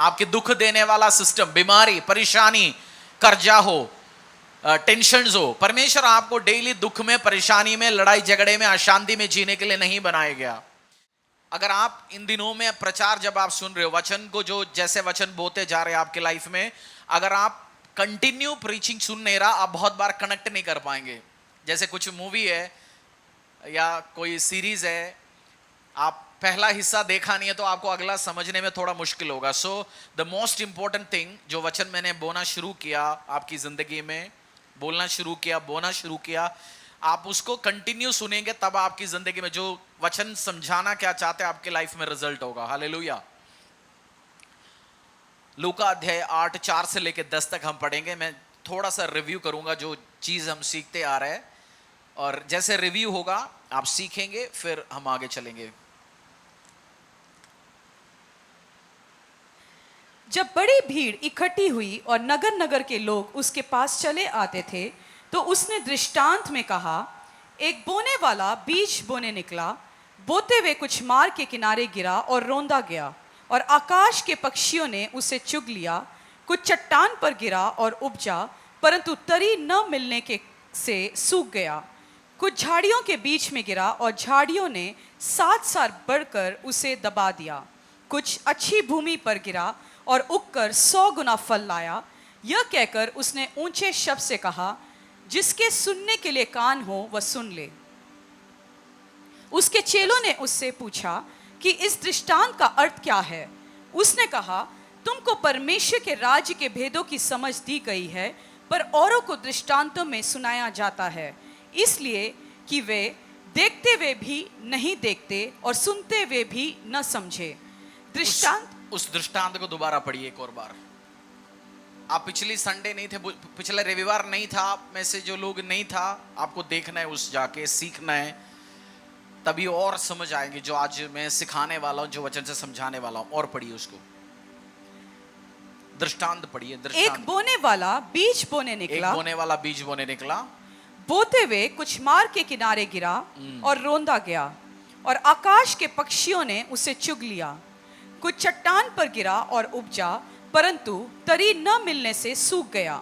आपके दुख देने वाला सिस्टम, बीमारी, परेशानी, कर्जा हो, टेंशन्स हो, परमेश्वर आपको डेली दुख में, परेशानी में, लड़ाई झगड़े में, अशांति में जीने के लिए नहीं बनाया गया। अगर आप इन दिनों में प्रचार जब आप सुन रहे हो, वचन को जो जैसे वचन बोते जा रहे हैं आपके लाइफ में, अगर आप कंटिन्यू प्रीचिंग सुन नहीं रहा, आप बहुत बार कनेक्ट नहीं कर पाएंगे। जैसे कुछ मूवी है या कोई सीरीज है, आप पहला हिस्सा देखा नहीं है तो आपको अगला समझने में थोड़ा मुश्किल होगा। So the most important thing, जो वचन मैंने बोना शुरू किया आपकी जिंदगी में, बोलना शुरू किया, बोना शुरू किया, आप उसको कंटिन्यू सुनेंगे तब आपकी जिंदगी में जो वचन समझाना क्या चाहते हैं आपके लाइफ में रिजल्ट होगा। हालेलुया। लूका अध्याय 8 4 से लेकर 10 तक हम पढ़ेंगे। मैं थोड़ा सा रिव्यू करूंगा जो चीज हम सीखते आ रहे हैं, और जैसे रिव्यू होगा आप सीखेंगे, फिर हम आगे चलेंगे। जब बड़ी भीड़ इकट्ठी हुई और नगर नगर के लोग उसके पास चले आते थे, तो उसने दृष्टांत में कहा, एक बोने वाला बीज बोने निकला। बोते हुए कुछ मार्ग के किनारे गिरा और रोंदा गया, और आकाश के पक्षियों ने उसे चुग लिया। कुछ चट्टान पर गिरा और उपजा, परंतु तरी न मिलने के से सूख गया। कुछ झाड़ियों के बीच में गिरा और झाड़ियों ने 7 साल बढ़कर उसे दबा दिया। कुछ अच्छी भूमि पर गिरा और उगकर 100 गुना फल लाया। यह कहकर उसने ऊंचे शब्द से कहा, जिसके सुनने के लिए कान हो वह सुन ले। उसके चेलों ने उससे पूछा कि इस दृष्टांत का अर्थ क्या है। उसने कहा, तुमको परमेश्वर के राज्य के भेदों की समझ दी गई है, पर औरों को दृष्टांतों में सुनाया जाता है, इसलिए कि वे देखते हुए भी नहीं देखते और सुनते हुए भी न समझे। दृष्टांत, उस दृष्टांत को दोबारा पढ़िए एक और बार। आप पिछली संडे नहीं थे, पिछले रविवार नहीं था, आप में से जो लोग नहीं था, आपको देखना है, उस जाके सीखना है, तभी और समझ आएंगे जो आज मैं सिखाने वाला हूं, जो वचन से समझाने वाला हूं। और पढ़िए उसको, दृष्टांत पढ़िए। एक बोने वाला बीज बोने निकला। एक बोने वाला बीज बोने निकला। बोते हुए कुछ मार्ग के किनारे गिरा और रोंदा गया, और आकाश के पक्षियों ने उसे चुग लिया। कुछ चट्टान पर गिरा और उपजा, परंतु तरी न मिलने से सूख गया।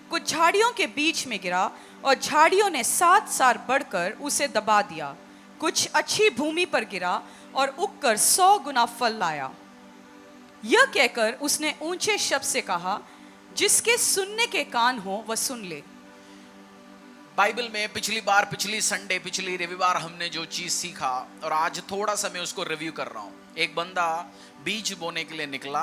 कुछ झाड़ियों के बीच में गिरा और झाड़ियों ने 7 साल बढ़कर उसे दबा दिया। कुछ अच्छी भूमि पर गिरा और उगकर 100 गुना फल लाया। यह कहकर उसने ऊंचे शब्द से कहा, जिसके सुनने के कान हो वह सुन ले। बाइबल में पिछली बार, पिछली संडे, पिछली रविवार हमने जो चीज सीखा, और आज थोड़ा सा मैं उसको रिव्यू कर रहा हूं। एक बंदा बीज बोने के लिए निकला,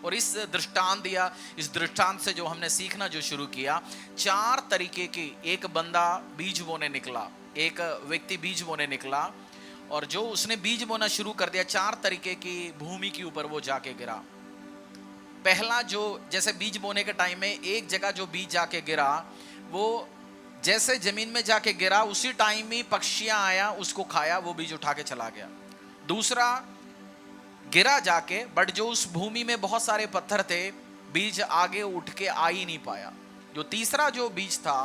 और इस दृष्टांत या इस दृष्टांत से जो हमने सीखना जो शुरू किया, 4 तरीके की, एक बंदा बीज बोने निकला, एक व्यक्ति बीज बोने निकला, और जो उसने बीज बोना शुरू कर दिया, 4 तरीके की भूमि के ऊपर वो जाके गिरा। पहला जो, जैसे बीज बोने के टाइम में एक जगह जो बीज जाके गिरा, वो जैसे जमीन में जाके गिरा, उसी टाइम ही पक्षियां आया, उसको खाया, वो बीज उठा के चला गया। दूसरा गिरा जाके, बट जो उस भूमि में बहुत सारे पत्थर थे, बीज आगे उठ के आ ही नहीं पाया। जो तीसरा जो बीज था,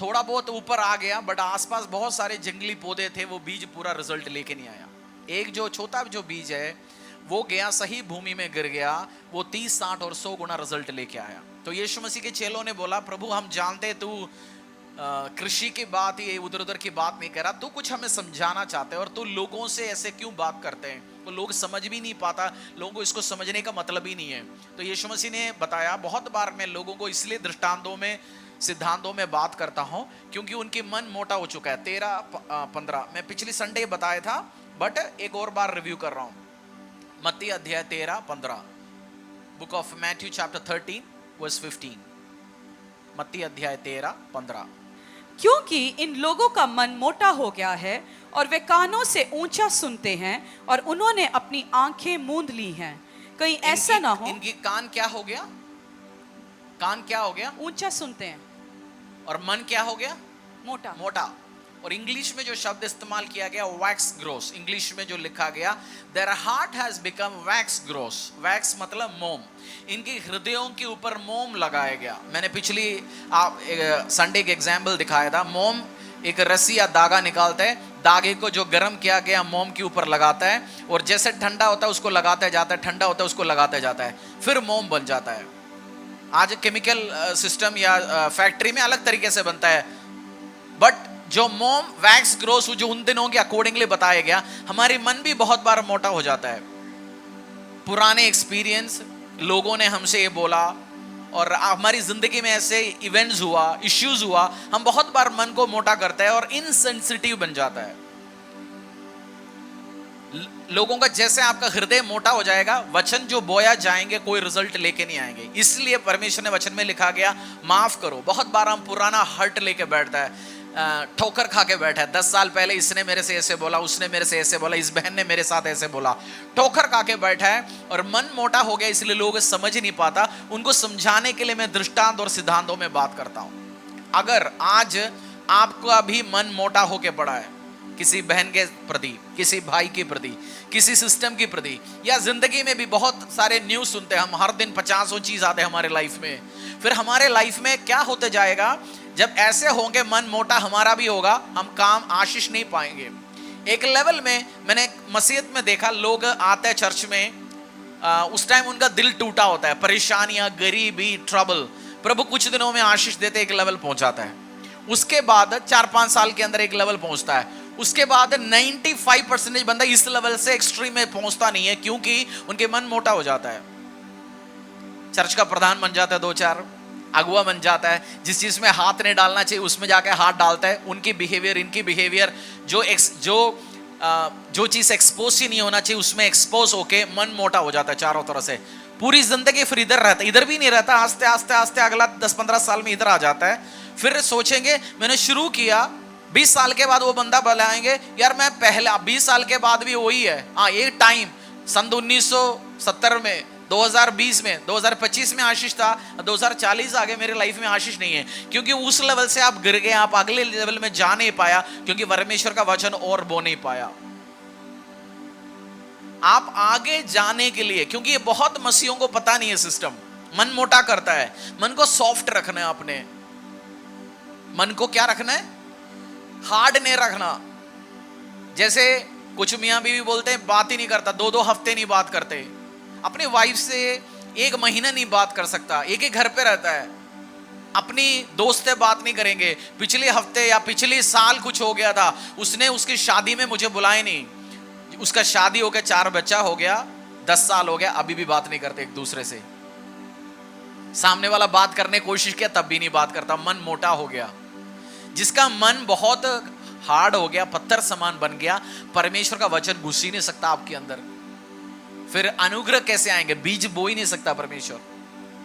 थोड़ा बहुत ऊपर आ गया, बट आसपास बहुत सारे जंगली पौधे थे, वो बीज पूरा रिजल्ट लेके नहीं आया। एक जो छोटा जो बीज है, वो गया, सही भूमि में गिर गया, वो 30, 60 और 100 गुना रिजल्ट लेके आया। तो यीशु मसीह के चेलों ने बोला, प्रभु हम जानते तू कृषि की बात, ये उधर उधर की बात नहीं कर रहा, तू कुछ हमें समझाना चाहते हैं, और तू लोगों से ऐसे क्यों बात करते हैं, वो लोग समझ भी नहीं पाता, लोगों को इसको समझने का मतलब ही नहीं है। तो यीशु मसीह ने बताया, बहुत बार मैं लोगों को इसलिए दृष्टांतों में, सिद्धांतों में बात करता हूं, क्योंकि उनके मन मोटा हो चुका है। 13-15 मैं पिछली संडे बताया था, बट एक और बार रिव्यू कर रहा हूं। मत्ती अध्याय 13-15, book of Matthew chapter 13 verse 15। मत्ती अध्याय 13-15। क्योंकि इन लोगों का मन मोटा हो गया है, और वे कानों से ऊंचा सुनते हैं, और उन्होंने अपनी आंखें मूंद ली हैं। कहीं ऐसा ना हो, इनकी कान क्या हो गया? कान क्या हो गया? ऊंचा सुनते हैं, और मन क्या हो गया? मोटा। मोटा। और इंग्लिश में जो शब्द इस्तेमाल किया गया, वैक्स ग्रोस, इंग्लिश में जो लिखा गया, their heart has become wax gross. Wax मतलब मोम, इनके हृदयों के ऊपर मोम लगाया गया। मैंने पिछली संडे के एग्जाम्पल दिखाया था, मोम एक रस्सी या धागा निकालता है, धागे को जो गर्म किया गया मोम के ऊपर लगाता है, और जैसे ठंडा होता है उसको लगाता जाता है, ठंडा होता है उसको लगाता जाता है, फिर मोम बन जाता है। आज केमिकल सिस्टम या फैक्ट्री में अलग तरीके से बनता है, बट जो मोम वैक्स ग्रोस जो उन दिनों के अकॉर्डिंगली बताया गया, हमारी मन भी बहुत बार मोटा हो जाता है। पुराने एक्सपीरियंस, लोगों ने हमसे ये बोला, और हमारी जिंदगी में ऐसे इवेंट्स हुआ, इश्यूज हुआ, हम बहुत बार मन को मोटा करते हैं और इनसेंसिटिव बन जाता है। लोगों का जैसे आपका हृदय मोटा हो जाएगा, वचन जो बोया जाएंगे कोई रिजल्ट लेके नहीं आएंगे। इसलिए परमेश्वर ने वचन में लिखा गया माफ करो। बहुत बार हम पुराना हर्ट लेके बैठता है, ठोकर खा के बैठा है, 10 साल पहले इसने मेरे से ऐसे बोला, उसने मेरे से ऐसे बोला, इस बहन ने मेरे साथ ऐसे बोला, ठोकर खा के बैठा है और मन मोटा हो गया, इसलिए लोग समझ ही नहीं पाता। उनको समझाने के लिए मैं दृष्टांत और सिद्धांतों में बात करता हूं। अगर आज आपका भी मन मोटा होके पड़ा है, किसी बहन के प्रति, किसी भाई के प्रति, किसी सिस्टम के प्रति, या जिंदगी में भी बहुत सारे न्यूज सुनते हैं हम, हर दिन 50 चीज आते हैं हमारे लाइफ में। फिर हमारे लाइफ में क्या होते जाएगा, जब ऐसे होंगे, मन मोटा हमारा भी होगा, हम काम आशीष नहीं पाएंगे। एक लेवल में मैंने मसीहत में देखा, लोग आते हैं चर्च में, उस टाइम उनका दिल टूटा होता है, परेशानियां, गरीबी, ट्रबल, प्रभु कुछ दिनों में आशीष देते एक लेवल पहुंचाता है। उसके बाद 4-5 साल के अंदर एक लेवल पहुंचता है। उसके बाद 95% बंदा इस लेवल से एक्सट्रीम में पहुंचता नहीं है, क्योंकि उनके मन मोटा हो जाता है। चर्च का प्रधान बन जाता है, 2-4 अगुआ बन जाता है, जिस चीज में हाथ नहीं डालना चाहिए उसमें जाके हाथ डालता है। उनकी बिहेवियर, इनकी बिहेवियर, जो चीज एक्सपोज ही नहीं होना चाहिए उसमें एक्सपोज होके मन मोटा हो जाता है चारों तरफ से। पूरी जिंदगी फिर इधर रहता है, इधर भी नहीं रहता, आस्ते आस्ते आस्ते अगला 10-15 साल में इधर आ जाता है। फिर सोचेंगे मैंने शुरू किया, 20 साल के बाद वो बंदा बुलाएंगे, यार मैं पहला 20 साल के बाद भी वही है। हाँ, ये टाइम सन 1970 में, 2020 में, 2025 में आशीष था, 2040 आ गए, मेरे लाइफ में आशीष नहीं है, क्योंकि उस लेवल से आप गिर गए, आप अगले लेवल में जा नहीं पाया, क्योंकि परमेश्वर का वचन और बो नहीं पाया। आप आगे जाने के लिए, क्योंकि ये बहुत मसीहों को पता नहीं है सिस्टम, मन मोटा करता है। मन को सॉफ्ट रखना है, अपने मन को क्या रखना है, हार्ड नहीं रखना। जैसे कुछ मियां बीवी बोलते हैं बात ही नहीं करता, 2-2 हफ्ते नहीं बात करते, अपनी वाइफ से 1 महीना नहीं बात कर सकता, एक ही घर पे रहता है, अपनी दोस्त से बात नहीं करेंगे। पिछले हफ्ते या पिछले साल कुछ हो गया था, उसने उसकी शादी में मुझे बुलाया नहीं, उसका शादी हो गया, 4 बच्चा हो गया, 10 साल हो गया, अभी भी बात नहीं करते एक दूसरे से। सामने वाला बात करने की कोशिश किया तब भी नहीं बात करता, मन मोटा हो गया। जिसका मन बहुत हार्ड हो गया, पत्थर समान बन गया, परमेश्वर का वचन घुस ही नहीं सकता आपके अंदर। फिर अनुग्रह कैसे आएंगे, बीज बो ही नहीं सकता परमेश्वर।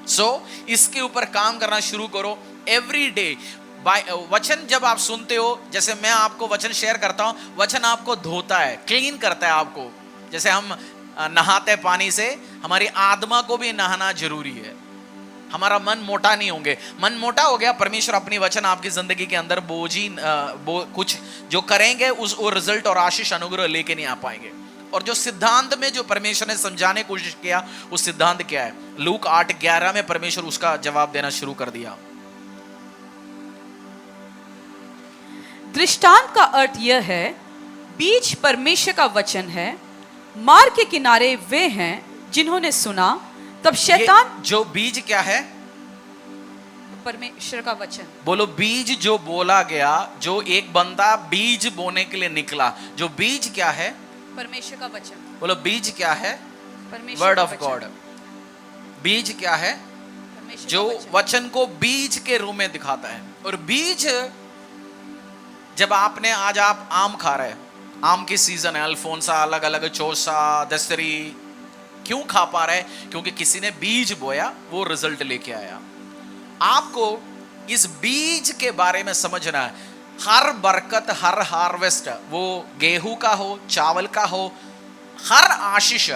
सो इसके ऊपर काम करना शुरू करो एवरी डे। वचन जब आप सुनते हो, जैसे मैं आपको वचन शेयर करता हूं, वचन आपको धोता है, क्लीन करता है आपको। जैसे हम नहाते पानी से, हमारी आत्मा को भी नहाना जरूरी है। हमारा मन मोटा नहीं होंगे, मन मोटा हो गया, परमेश्वर अपनी वचन आपकी जिंदगी के अंदर कुछ जो करेंगे उस रिजल्ट और आशीष अनुग्रह लेके नहीं आ पाएंगे। और जो सिद्धांत में जो परमेश्वर ने समझाने की कोशिश किया, वो सिद्धांत क्या है, लूक 8:11 में परमेश्वर उसका जवाब देना शुरू कर दिया। दृष्टांत का अर्थ यह है, बीज परमेश्वर का वचन है, मार्ग के किनारे वे हैं जिन्होंने सुना, तब शैतान। जो बीज क्या है, परमेश्वर का वचन। बोलो, बीज जो बोला गया, जो एक बंदा बीज बोने के लिए निकला, जो बीज क्या है, परमेश्वर का वचन। बोलो, बीज क्या है, वर्ड ऑफ गॉड। बीज क्या है, जो वचन को बीज के रूप में दिखाता है। और बीज, जब आपने, आज आप आम खा रहे हैं, आम की सीजन है, अल्फोंसा, अलग अलग चौसा, दस्तरी, क्यों खा पा रहे हैं, क्योंकि किसी ने बीज बोया, वो रिजल्ट लेके आया। आपको इस बीज के बारे में समझना है। हर बरकत, हर हार्वेस्ट, वो गेहूं का हो, चावल का हो, हर आशीष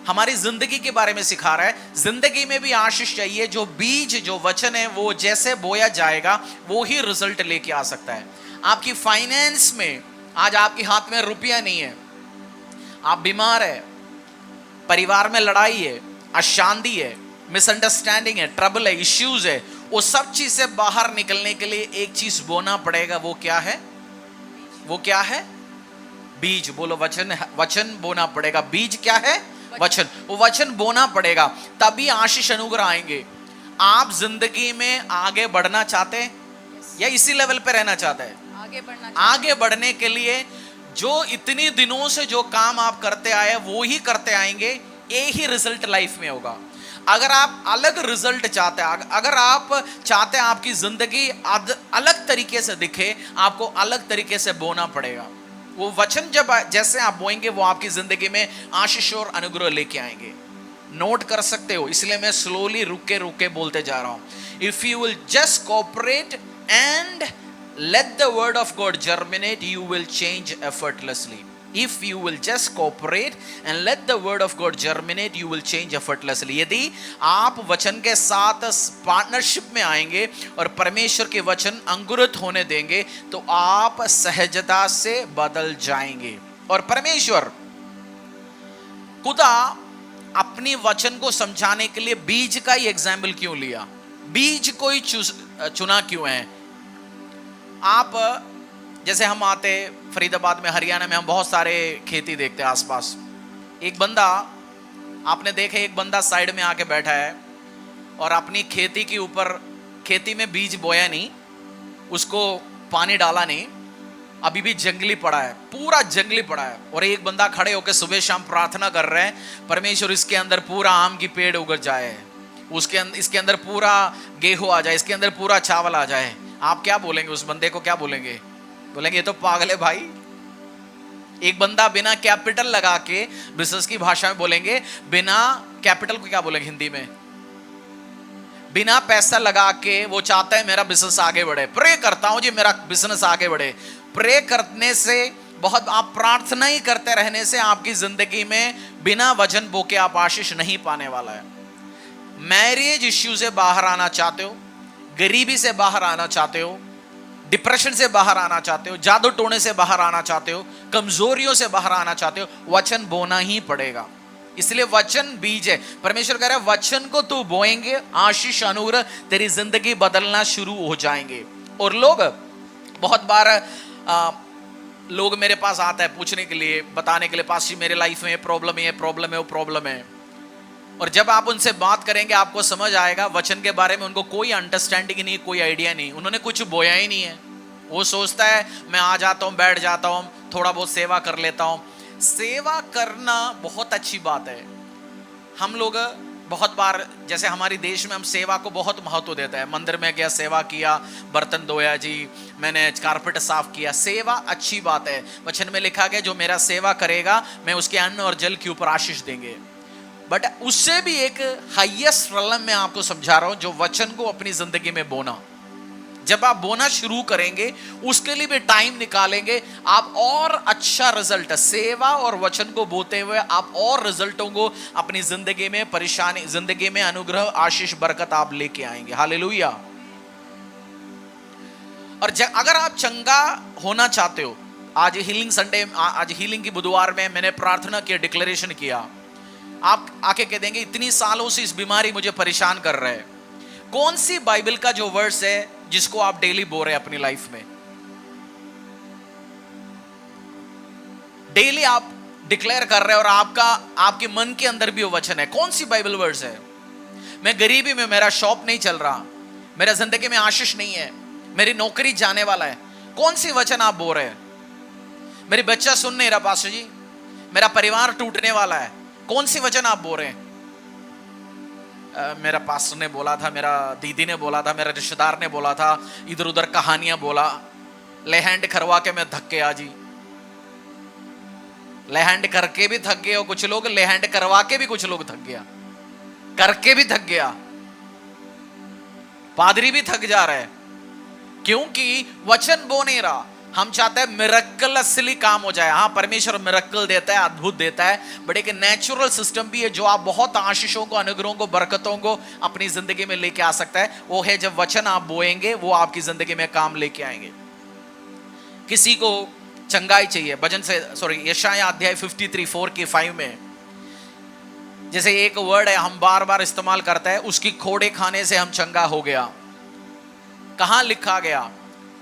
हमारी जिंदगी के बारे में सिखा रहा है। जिंदगी में भी आशीष चाहिए, जो बीज, जो वचन है, वो जैसे बोया जाएगा वो ही रिजल्ट लेके आ सकता है। आपकी फाइनेंस में, आज आपके हाथ में रुपया नहीं है, आप बीमार है, परिवार में लड़ाई है, अशांति है, मिसअंडरस्टैंडिंग है, ट्रबल है, इश्यूज है, वो सब चीज से बाहर निकलने के लिए एक चीज बोना पड़ेगा। वो क्या है, वो क्या है, बीज बोलो, वचन, वचन बोना पड़ेगा। बीज क्या है? वचन। वो वचन बोना पड़ेगा, तभी आशीष अनुग्रह आएंगे। आप जिंदगी में आगे बढ़ना चाहते हैं या इसी लेवल पे रहना चाहते हैं? आगे बढ़ने के लिए जो इतनी दिनों से जो काम आप करते आए वो ही करते आएंगे, एक ही रिजल्ट लाइफ में होगा। अगर आप अलग रिजल्ट चाहते हैं, अगर आप चाहते हैं आपकी जिंदगी अलग तरीके से दिखे, आपको अलग तरीके से बोना पड़ेगा। वो वचन जब जैसे आप बोएंगे वो आपकी जिंदगी में आशीष और अनुग्रह लेके आएंगे। नोट कर सकते हो, इसलिए मैं स्लोली रुके रुके बोलते जा रहा हूं। If you will just cooperate and let the word of God germinate, you will change effortlessly. If you will just cooperate and let the word of God germinate, you will change effortlessly. यदि आप वचन के साथ partnership में आएंगे और परमेश्वर के वचन अंकुरित होने देंगे तो आप सहजता से बदल जाएंगे। और परमेश्वर खुदा अपनी वचन को समझाने के लिए बीज का ही एग्जाम्पल क्यों लिया? बीज को ही चुना क्यों है? आप जैसे हम आते फरीदाबाद में, हरियाणा में, हम बहुत सारे खेती देखते हैं आसपास। एक बंदा आपने देखे, एक बंदा साइड में आके बैठा है और अपनी खेती के ऊपर, खेती में बीज बोया नहीं, उसको पानी डाला नहीं, अभी भी जंगली पड़ा है, पूरा जंगली पड़ा है। और एक बंदा खड़े होकर सुबह शाम प्रार्थना कर रहे हैं, परमेश्वर इसके अंदर पूरा आम की पेड़ उग जाए, इसके अंदर पूरा गेहूं आ जाए, इसके अंदर पूरा चावल आ जाए। आप क्या बोलेंगे उस बंदे को? क्या बोलेंगे? बोलेंगे ये तो पागल है भाई। एक बंदा बिना कैपिटल लगा के, बिजनेस की भाषा में बोलेंगे, बिना कैपिटल को क्या बोलेंगे हिंदी में? बिना पैसा लगा के वो चाहता है मेरा बिजनेस आगे बढ़े। प्रे करता हूं जी मेरा बिजनेस आगे बढ़े। प्रे करने से, बहुत आप प्रार्थना ही करते रहने से आपकी जिंदगी में बिना वचन बोके आप आशीष नहीं पाने वाला है। मैरिज इश्यू से बाहर आना चाहते हो, गरीबी से बाहर आना चाहते हो, डिप्रेशन से बाहर आना चाहते हो, जादू टोने से बाहर आना चाहते हो, कमजोरियों से बाहर आना चाहते हो, वचन बोना ही पड़ेगा। इसलिए वचन बीज है। परमेश्वर कह रहा है वचन को तू बोएंगे, आशीष अनुग्रह तेरी जिंदगी बदलना शुरू हो जाएंगे। और लोग बहुत बार लोग मेरे पास आता है पूछने के लिए, बताने के लिए, पास जी मेरे लाइफ में ये प्रॉब्लम है, वो प्रॉब्लम है। और जब आप उनसे बात करेंगे आपको समझ आएगा वचन के बारे में उनको कोई अंडरस्टैंडिंग नहीं, कोई आइडिया नहीं, उन्होंने कुछ बोया ही नहीं है। वो सोचता है मैं आ जाता हूँ, बैठ जाता हूँ, थोड़ा बहुत सेवा कर लेता हूँ। सेवा करना बहुत अच्छी बात है। हम लोग बहुत बार, जैसे हमारे देश में हम सेवा को बहुत महत्व देता है। मंदिर में गया, सेवा किया, बर्तन धोया जी, मैंने कारपेट साफ किया। सेवा अच्छी बात है। वचन में लिखा गया जो मेरा सेवा करेगा मैं उसके अन्न और जल के ऊपर आशीष देंगे। बट उससे भी एक हाईएस्ट रलम में आपको समझा रहा हूं, जो वचन को अपनी जिंदगी में बोना। जब आप बोना शुरू करेंगे, उसके लिए भी टाइम निकालेंगे, आप और अच्छा रिजल्ट, सेवा और वचन को बोते हुए आप और रिजल्टों को अपनी जिंदगी में, परेशानी जिंदगी में अनुग्रह, आशीष, बरकत आप लेके आएंगे। हालेलुया। और अगर आप चंगा होना चाहते हो, आज हीलिंग संडे, आज हीलिंग की बुधवार में मैंने प्रार्थना किया, डिक्लेरेशन किया। आप आके कह देंगे इतनी सालों से इस बीमारी मुझे परेशान कर रहा है। कौन सी बाइबल का जो वर्स है जिसको आप डेली बोल रहे हैं अपनी लाइफ में? डेली आप डिक्लेयर कर रहे हैं और आपके मन के अंदर भी वो वचन है। कौन सी बाइबल वर्स है? मैं गरीबी में, मेरा शॉप नहीं चल रहा, मेरा जिंदगी में आशीष नहीं है, मेरी नौकरी जाने वाला है। कौन सी वचन आप बोल रहे हैं? मेरी बच्चा सुन नहीं रहा पास्टर जी, मेरा परिवार टूटने वाला है। कौन सी वचन आप बोल रहे हैं? मेरा पास्टर ने बोला था, मेरा दीदी ने बोला था, मेरा रिश्तेदार ने बोला था, इधर उधर कहानियां बोला, ले हैंड करवा के मैं थक गया जी। ले हैंड करके भी थक गए हो कुछ लोग, ले हैंड करवा के भी कुछ लोग थक गया, करके भी थक गया, पादरी भी थक जा रहा है क्योंकि वचन बो नहीं रहा। हम चाहते हैं मिरेकल असली काम हो जाए। हाँ, परमेश्वर मिरेकल देता है, अद्भुत देता है, बट एक नेचुरल सिस्टम भी है जो आप बहुत आशीषों को, अनुग्रहों को, बरकतों को अपनी जिंदगी में लेके आ सकता है। वो है जब वचन आप बोएंगे वो आपकी जिंदगी में काम लेके आएंगे। किसी को चंगाई चाहिए, भजन से यशायाह अध्याय 53:4-5 में जैसे एक वर्ड है हम बार बार इस्तेमाल करते हैं, उसकी खोड़े खाने से हम चंगा हो गया। कहां लिखा गया?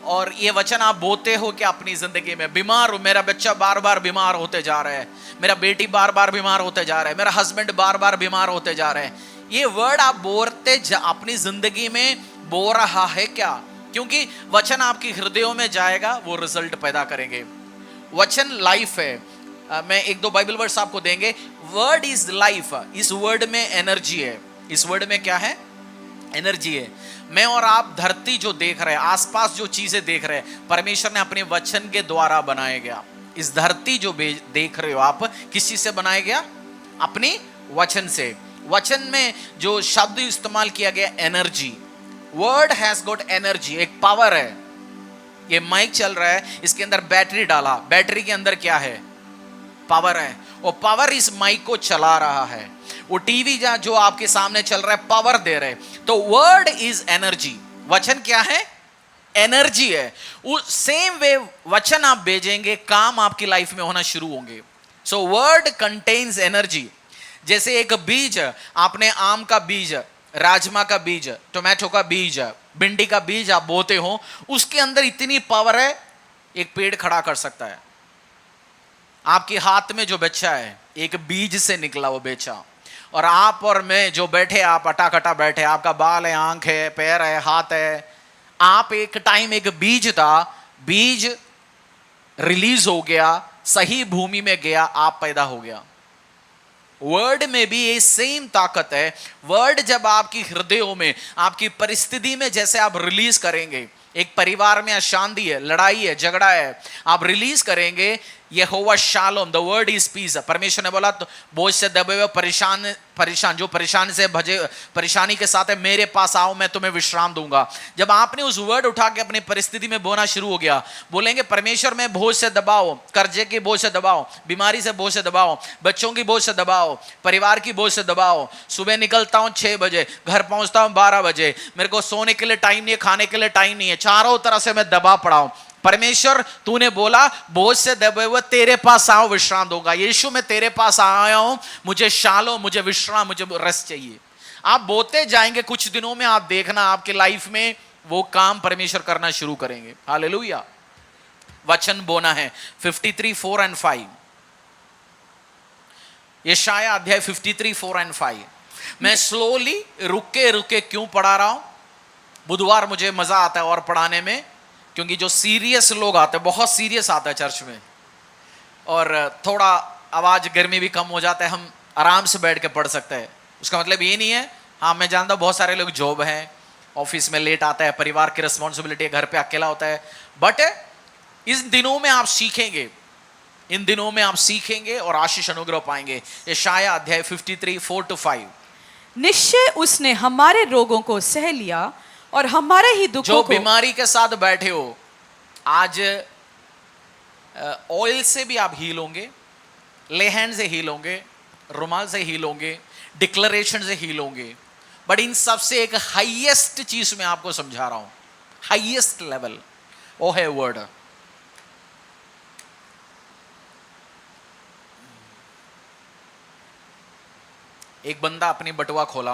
और ये वचन आप बोते हो कि अपनी जिंदगी में बीमार हो, मेरा बच्चा बार बार बीमार होते जा रहा है, मेरा बेटी बार बार बीमार होते जा रहा है, मेरा हस्बैंड बार बार बीमार होते जा रहे हैं, ये वर्ड आप बोलते अपनी जिंदगी में बो रहा है क्या? क्योंकि वचन आपकी हृदयों में जाएगा, वो रिजल्ट पैदा करेंगे। वचन लाइफ है। मैं एक दो बाइबल वर्ड्स आपको देंगे। Word is life. इस वर्ड में एनर्जी है। इस वर्ड में क्या है? एनर्जी है। मैं और आप धरती जो देख रहे हैं, आसपास जो चीजें देख रहे हैं, परमेश्वर ने अपने वचन के द्वारा बनाया गया। इस धरती जो देख रहे हो आप, किस चीज से बनाया गया? अपनी वचन से। वचन में जो शब्द इस्तेमाल किया गया, energy. Word has got energy, एक पावर है। ये माइक चल रहा है, इसके अंदर बैटरी डाला, बैटरी के अंदर क्या है? पावर है। और पावर इस माइक को चला रहा है। वो टीवी जो आपके सामने चल रहा है, पावर दे रहे। तो वर्ड इज एनर्जी। वचन क्या है? एनर्जी है। उस सेम वे वचन आप भेजेंगे, काम आपकी लाइफ में होना शुरू होंगे। So word contains energy. जैसे एक बीज, आपने आम का बीज, राजमा का बीज, टोमेटो का बीज, भिंडी का बीज आप बोते हो, उसके अंदर इतनी पावर है, एक पेड़ खड़ा कर सकता है। आपके हाथ में जो बच्चा है, एक बीज से निकला वो बच्चा। और आप और मैं जो बैठे, आप अटाकटा बैठे, आपका बाल है, आंख है, पैर है, हाथ है। आप एक टाइम एक बीज था, बीज रिलीज हो गया, सही भूमि में गया, आप पैदा हो गया। वर्ड में भी ये सेम ताकत है। वर्ड जब आपकी हृदयों में, आपकी परिस्थिति में जैसे आप रिलीज करेंगे, एक परिवार में अशांति है, लड़ाई है, झगड़ा है, आप रिलीज करेंगे, Jehovah Shalom, the word is peace. परमेश्वर ने बोला, तो बोझ से दबे हुए परेशान जो परेशान से भजे, परेशानी के साथ है, मेरे पास आओ, मैं तुम्हें विश्राम दूंगा। जब आपने उस वर्ड उठा के अपनी परिस्थिति में बोना शुरू हो गया, बोलेंगे परमेश्वर में बोझ से दबाओ, कर्जे की बोझ से दबाओ, बीमारी से बोझ से दबाओ, बच्चों की बोझ से दबाओ, परिवार की बोझ से दबाओ। सुबह निकलता हूं 6 बजे, घर पहुंचता हूं 12 बजे, मेरे को सोने के लिए टाइम नहीं है, खाने के लिए टाइम नहीं है, चारों तरह से मैं दबा पड़ा हूं। परमेश्वर, तूने बोला बोझ से दबे हुए तेरे पास आओ, विश्राम दूंगा। यीशु, मैं तेरे पास आया हूं, मुझे शालो, मुझे विश्राम, मुझे रेस्ट चाहिए। आप बोलते जाएंगे, कुछ दिनों में आप देखना आपकी लाइफ में वो काम परमेश्वर करना शुरू करेंगे। हालेलुया। वचन बोना है। 53:4-5, यशाया अध्याय 53:4-5। मैं स्लोली, रुके रुके क्यों पढ़ा रहा हूं? बुधवार मुझे मजा आता है और पढ़ाने में, क्योंकि जो सीरियस लोग आते हैं, बहुत सीरियस आता है चर्च में, और थोड़ा आवाज गर्मी भी कम हो जाता है, हम आराम से बैठ के पढ़ सकते हैं। उसका मतलब ये नहीं है, हाँ मैं जानता हूँ बहुत सारे लोग जॉब हैं, ऑफिस में लेट आता है, परिवार की रिस्पॉन्सिबिलिटी है, घर पे अकेला होता है, बट इस दिनों में आप सीखेंगे, इन दिनों में आप सीखेंगे और आशीष अनुग्रह पाएंगे। यशाया अध्याय 53:4-5। निश्चय उसने हमारे रोगों को सह लिया और हमारे ही दुखों जो को। बीमारी के साथ बैठे हो, आज ऑयल से भी आप हील होंगे, ले हैंड से हील होंगे, रुमाल से हील होंगे, डिक्लेरेशन से हील होंगे, बट इन सबसे एक हाईएस्ट चीज मैं आपको समझा रहा हूं, हाईएस्ट लेवल, वो है वर्ड। एक बंदा अपनी बटुआ खोला,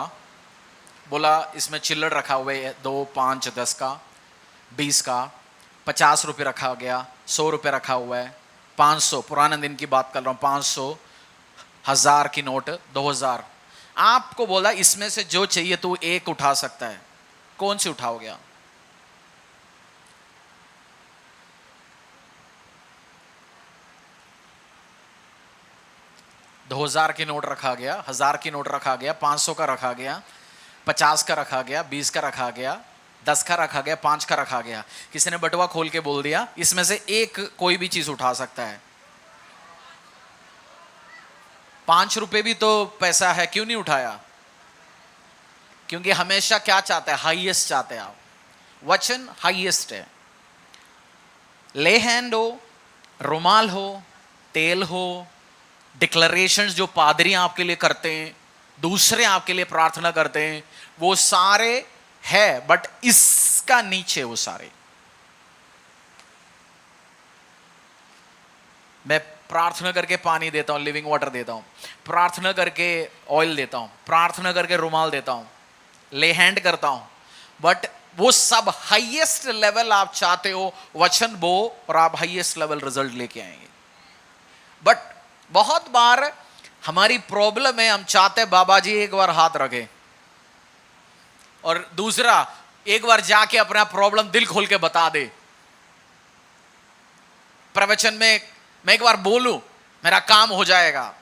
बोला इसमें चिल्लड़ रखा हुआ है, 2, 5, 10 का, 20 का, 50 रुपये रखा गया, 100 रुपये रखा हुआ है, 500, पुराने दिन की बात कर रहा हूँ, 500, 1000 की नोट, 2000। आपको बोला इसमें से जो चाहिए तू एक उठा सकता है, कौन सी उठाओगे आप? दो 2000 की नोट रखा गया, 1000 की नोट रखा गया, 500 का रखा गया, 50 का रखा गया, 20 का रखा गया, 10 का रखा गया, 5 का रखा गया। किसी ने बटुआ खोल के बोल दिया इसमें से एक कोई भी चीज उठा सकता है। 5 रुपए भी तो पैसा है, क्यों नहीं उठाया? क्योंकि हमेशा क्या चाहते हैं? हाईएस्ट चाहते हैं आप। वचन हाईएस्ट है। ले हैंड हो, रुमाल हो, तेल हो, डिक्लेरेशंस जो पादरी आपके लिए करते हैं, दूसरे आपके लिए प्रार्थना करते हैं, वो सारे है, बट इसका नीचे वो सारे। मैं प्रार्थना करके पानी देता हूं, लिविंग वाटर देता हूं, प्रार्थना करके ऑयल देता हूं, प्रार्थना करके रुमाल देता हूं, ले हैंड करता हूं, बट वो सब हाईएस्ट लेवल आप चाहते हो, वचन बो और आप हाईएस्ट लेवल रिजल्ट लेके आएंगे। बट बहुत बार हमारी प्रॉब्लम है, हम चाहते हैं बाबा जी एक बार हाथ रखे, और दूसरा एक बार जाके अपना प्रॉब्लम दिल खोल के बता दे। प्रवचन में मैं एक बार बोलूं मेरा काम हो जाएगा,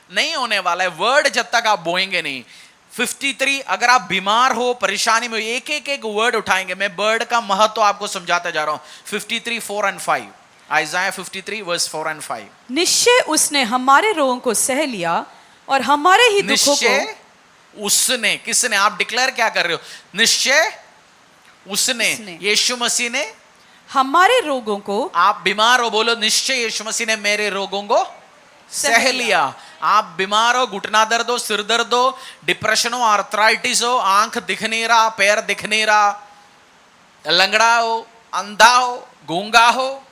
नहीं होने वाला है। वर्ड जब तक आप बोएंगे नहीं। 53, अगर आप बीमार हो, परेशानी में, एक एक वर्ड उठाएंगे। मैं वर्ड का महत्व आपको समझाता जा रहा हूं। 53 4 और 5, आइज़ाया 53 वर्स 4 और 5। निश्चय उसने हमारे रोगों को सह लिया और हमारे ही दुखों को। निश्चय उसने, किसने? आप डिक्लेयर क्या कर रहे हो? निश्चय उसने, यीशु मसीह ने हमारे रोगों को। आप बीमार हो, बोलो निश्चय यीशु मसीह ने मेरे रोगों को सह लिया। आप बीमार हो, घुटना दर्द हो, सिर दर्द हो, डिप्रेशन हो, आर्थराइटिस हो, आंख दिख नहीं रहा, पैर दिख नहीं रहा, लंगड़ा हो, अंधा हो, गूंगा हो,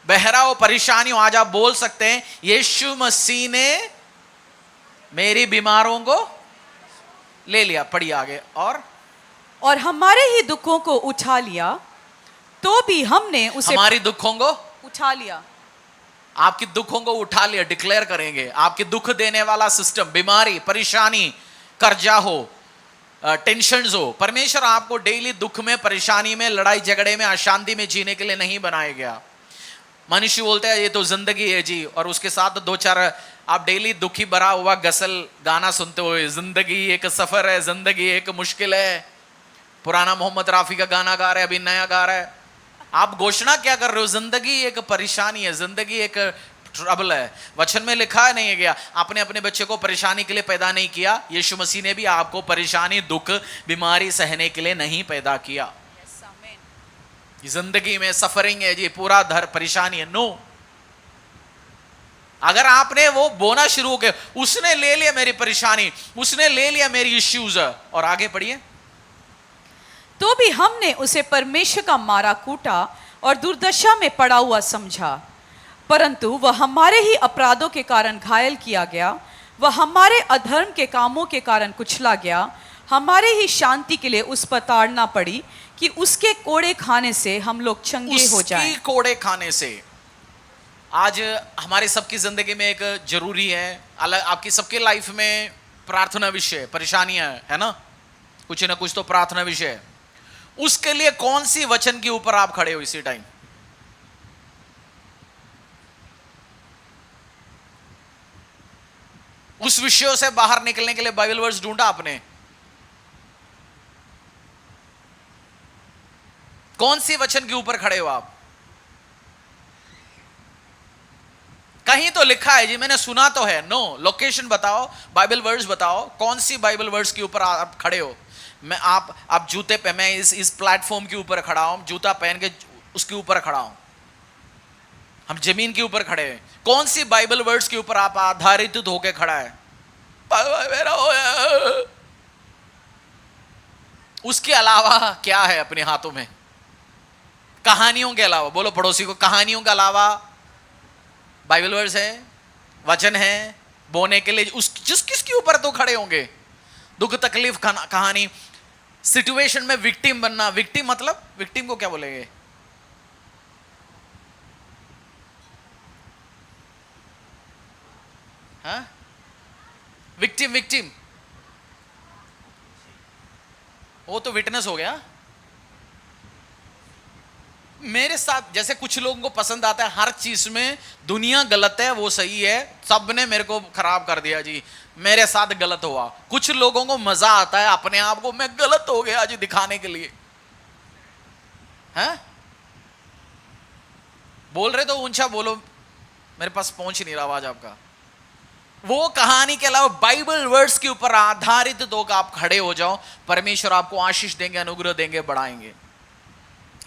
बहरा हो, परेशानी हो, आज आप बोल सकते हैं यीशु मसीह ने मेरी बीमारों को ले लिया। पढ़िए आगे। और हमारे ही दुखों को उठा लिया, तो भी हमने उसे। हमारी दुखों को उठा लिया। आपकी दुखों को उठा लिया, डिक्लेयर करेंगे। आपके दुख देने वाला सिस्टम, बीमारी, परेशानी, कर्जा हो, टेंशन्स हो, परमेश्वर आपको डेली दुख में, परेशानी में, लड़ाई झगड़े में, अशांति में जीने के लिए नहीं बनाया गया। मनुष्य बोलते हैं ये तो जिंदगी है जी, और उसके साथ दो चार आप डेली दुखी भरा हुआ गजल गाना सुनते हुए, जिंदगी एक सफर है, जिंदगी एक मुश्किल है। पुराना मोहम्मद राफी का गाना गा रहे हैं, अभी नया गा रहा है। आप घोषणा क्या कर रहे हो? जिंदगी एक परेशानी है, जिंदगी एक ट्रबल है। वचन में लिखा है नहीं गया, आपने अपने बच्चे को परेशानी के लिए पैदा नहीं किया। यीशु मसीह ने भी आपको परेशानी, दुख, बीमारी सहने के लिए नहीं पैदा किया। जिंदगी में सफरिंग है जी, पूरा धर परेशानी है, नो। अगर आपने वो बोना शुरू किया, उसने ले लिया मेरी परेशानी, उसने ले लिया मेरी इश्यूज, और आगे पढ़िए। तो भी हमने उसे परमेश्वर का मारा कूटा और दुर्दशा में पड़ा हुआ समझा, परंतु वह हमारे ही अपराधों के कारण घायल किया गया, वह हमारे अधर्म के कामों के कारण कुचला गया। हमारे ही शांति के लिए उस पर ताड़ना पड़ी कि उसके कोड़े खाने से हम लोग चंगे हो जाएं। उसकी कोड़े खाने से। आज हमारे सबकी जिंदगी में एक जरूरी है, अलग आपकी सबके लाइफ में प्रार्थना विषय, परेशानियां है ना, कुछ ना कुछ तो प्रार्थना विषय है। उसके लिए कौन सी वचन के ऊपर आप खड़े हो इसी टाइम? उस विषयों से बाहर निकलने के लिए बाइबल वर्स ढूंढा आपने? कौन सी वचन के ऊपर खड़े हो आप? कहीं तो लिखा है जी, मैंने सुना तो है, नो। लोकेशन बताओ, बाइबल वर्स बताओ, कौन सी बाइबल वर्स के ऊपर आप खड़े हो? मैं आप जूते पे, मैं इस प्लेटफॉर्म के ऊपर खड़ा हूं, जूता पहन के उसके ऊपर खड़ा हूं, हम जमीन के ऊपर खड़े हैं। कौन सी बाइबल वर्ड्स के ऊपर आप आधारित होकर खड़ा है? उसके अलावा क्या है अपने हाथों में? कहानियों के अलावा, बोलो पड़ोसी को, कहानियों के अलावा बाइबल वर्ड्स है, वचन है बोने के लिए। किसके ऊपर तो खड़े होंगे? दुख, तकलीफ, कहानी, सिचुएशन में विक्टिम बनना। विक्टिम मतलब, विक्टिम को क्या बोलेंगे? हाँ, विक्टिम वो तो विटनेस हो गया। मेरे साथ जैसे कुछ लोगों को पसंद आता है हर चीज में दुनिया गलत है, वो सही है, सब ने मेरे को खराब कर दिया जी, मेरे साथ गलत हुआ। कुछ लोगों को मजा आता है अपने आप को मैं गलत हो गया जी दिखाने के लिए। हैं? बोल रहे तो ऊंचा बोलो, मेरे पास पहुंच नहीं रहा आवाज आपका। वो कहानी के अलावा बाइबल वर्ड्स के ऊपर आधारित दो आप खड़े हो जाओ, परमेश्वर आपको आशीष देंगे, अनुग्रह देंगे, बढ़ाएंगे।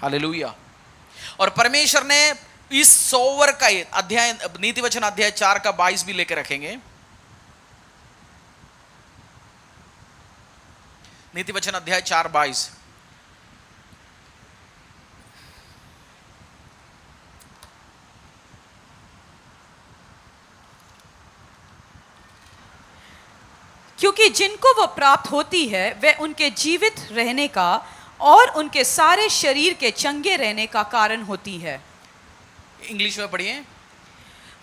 हालेलुया। और परमेश्वर ने इस 100 का अध्याय, नीति वचन अध्याय 4 का 22 भी लेकर रखेंगे। नीति वचन अध्याय 4 22। क्योंकि जिनको वह प्राप्त होती है वह उनके जीवित रहने का और उनके सारे शरीर के चंगे रहने का कारण होती है। इंग्लिश में पढ़िए।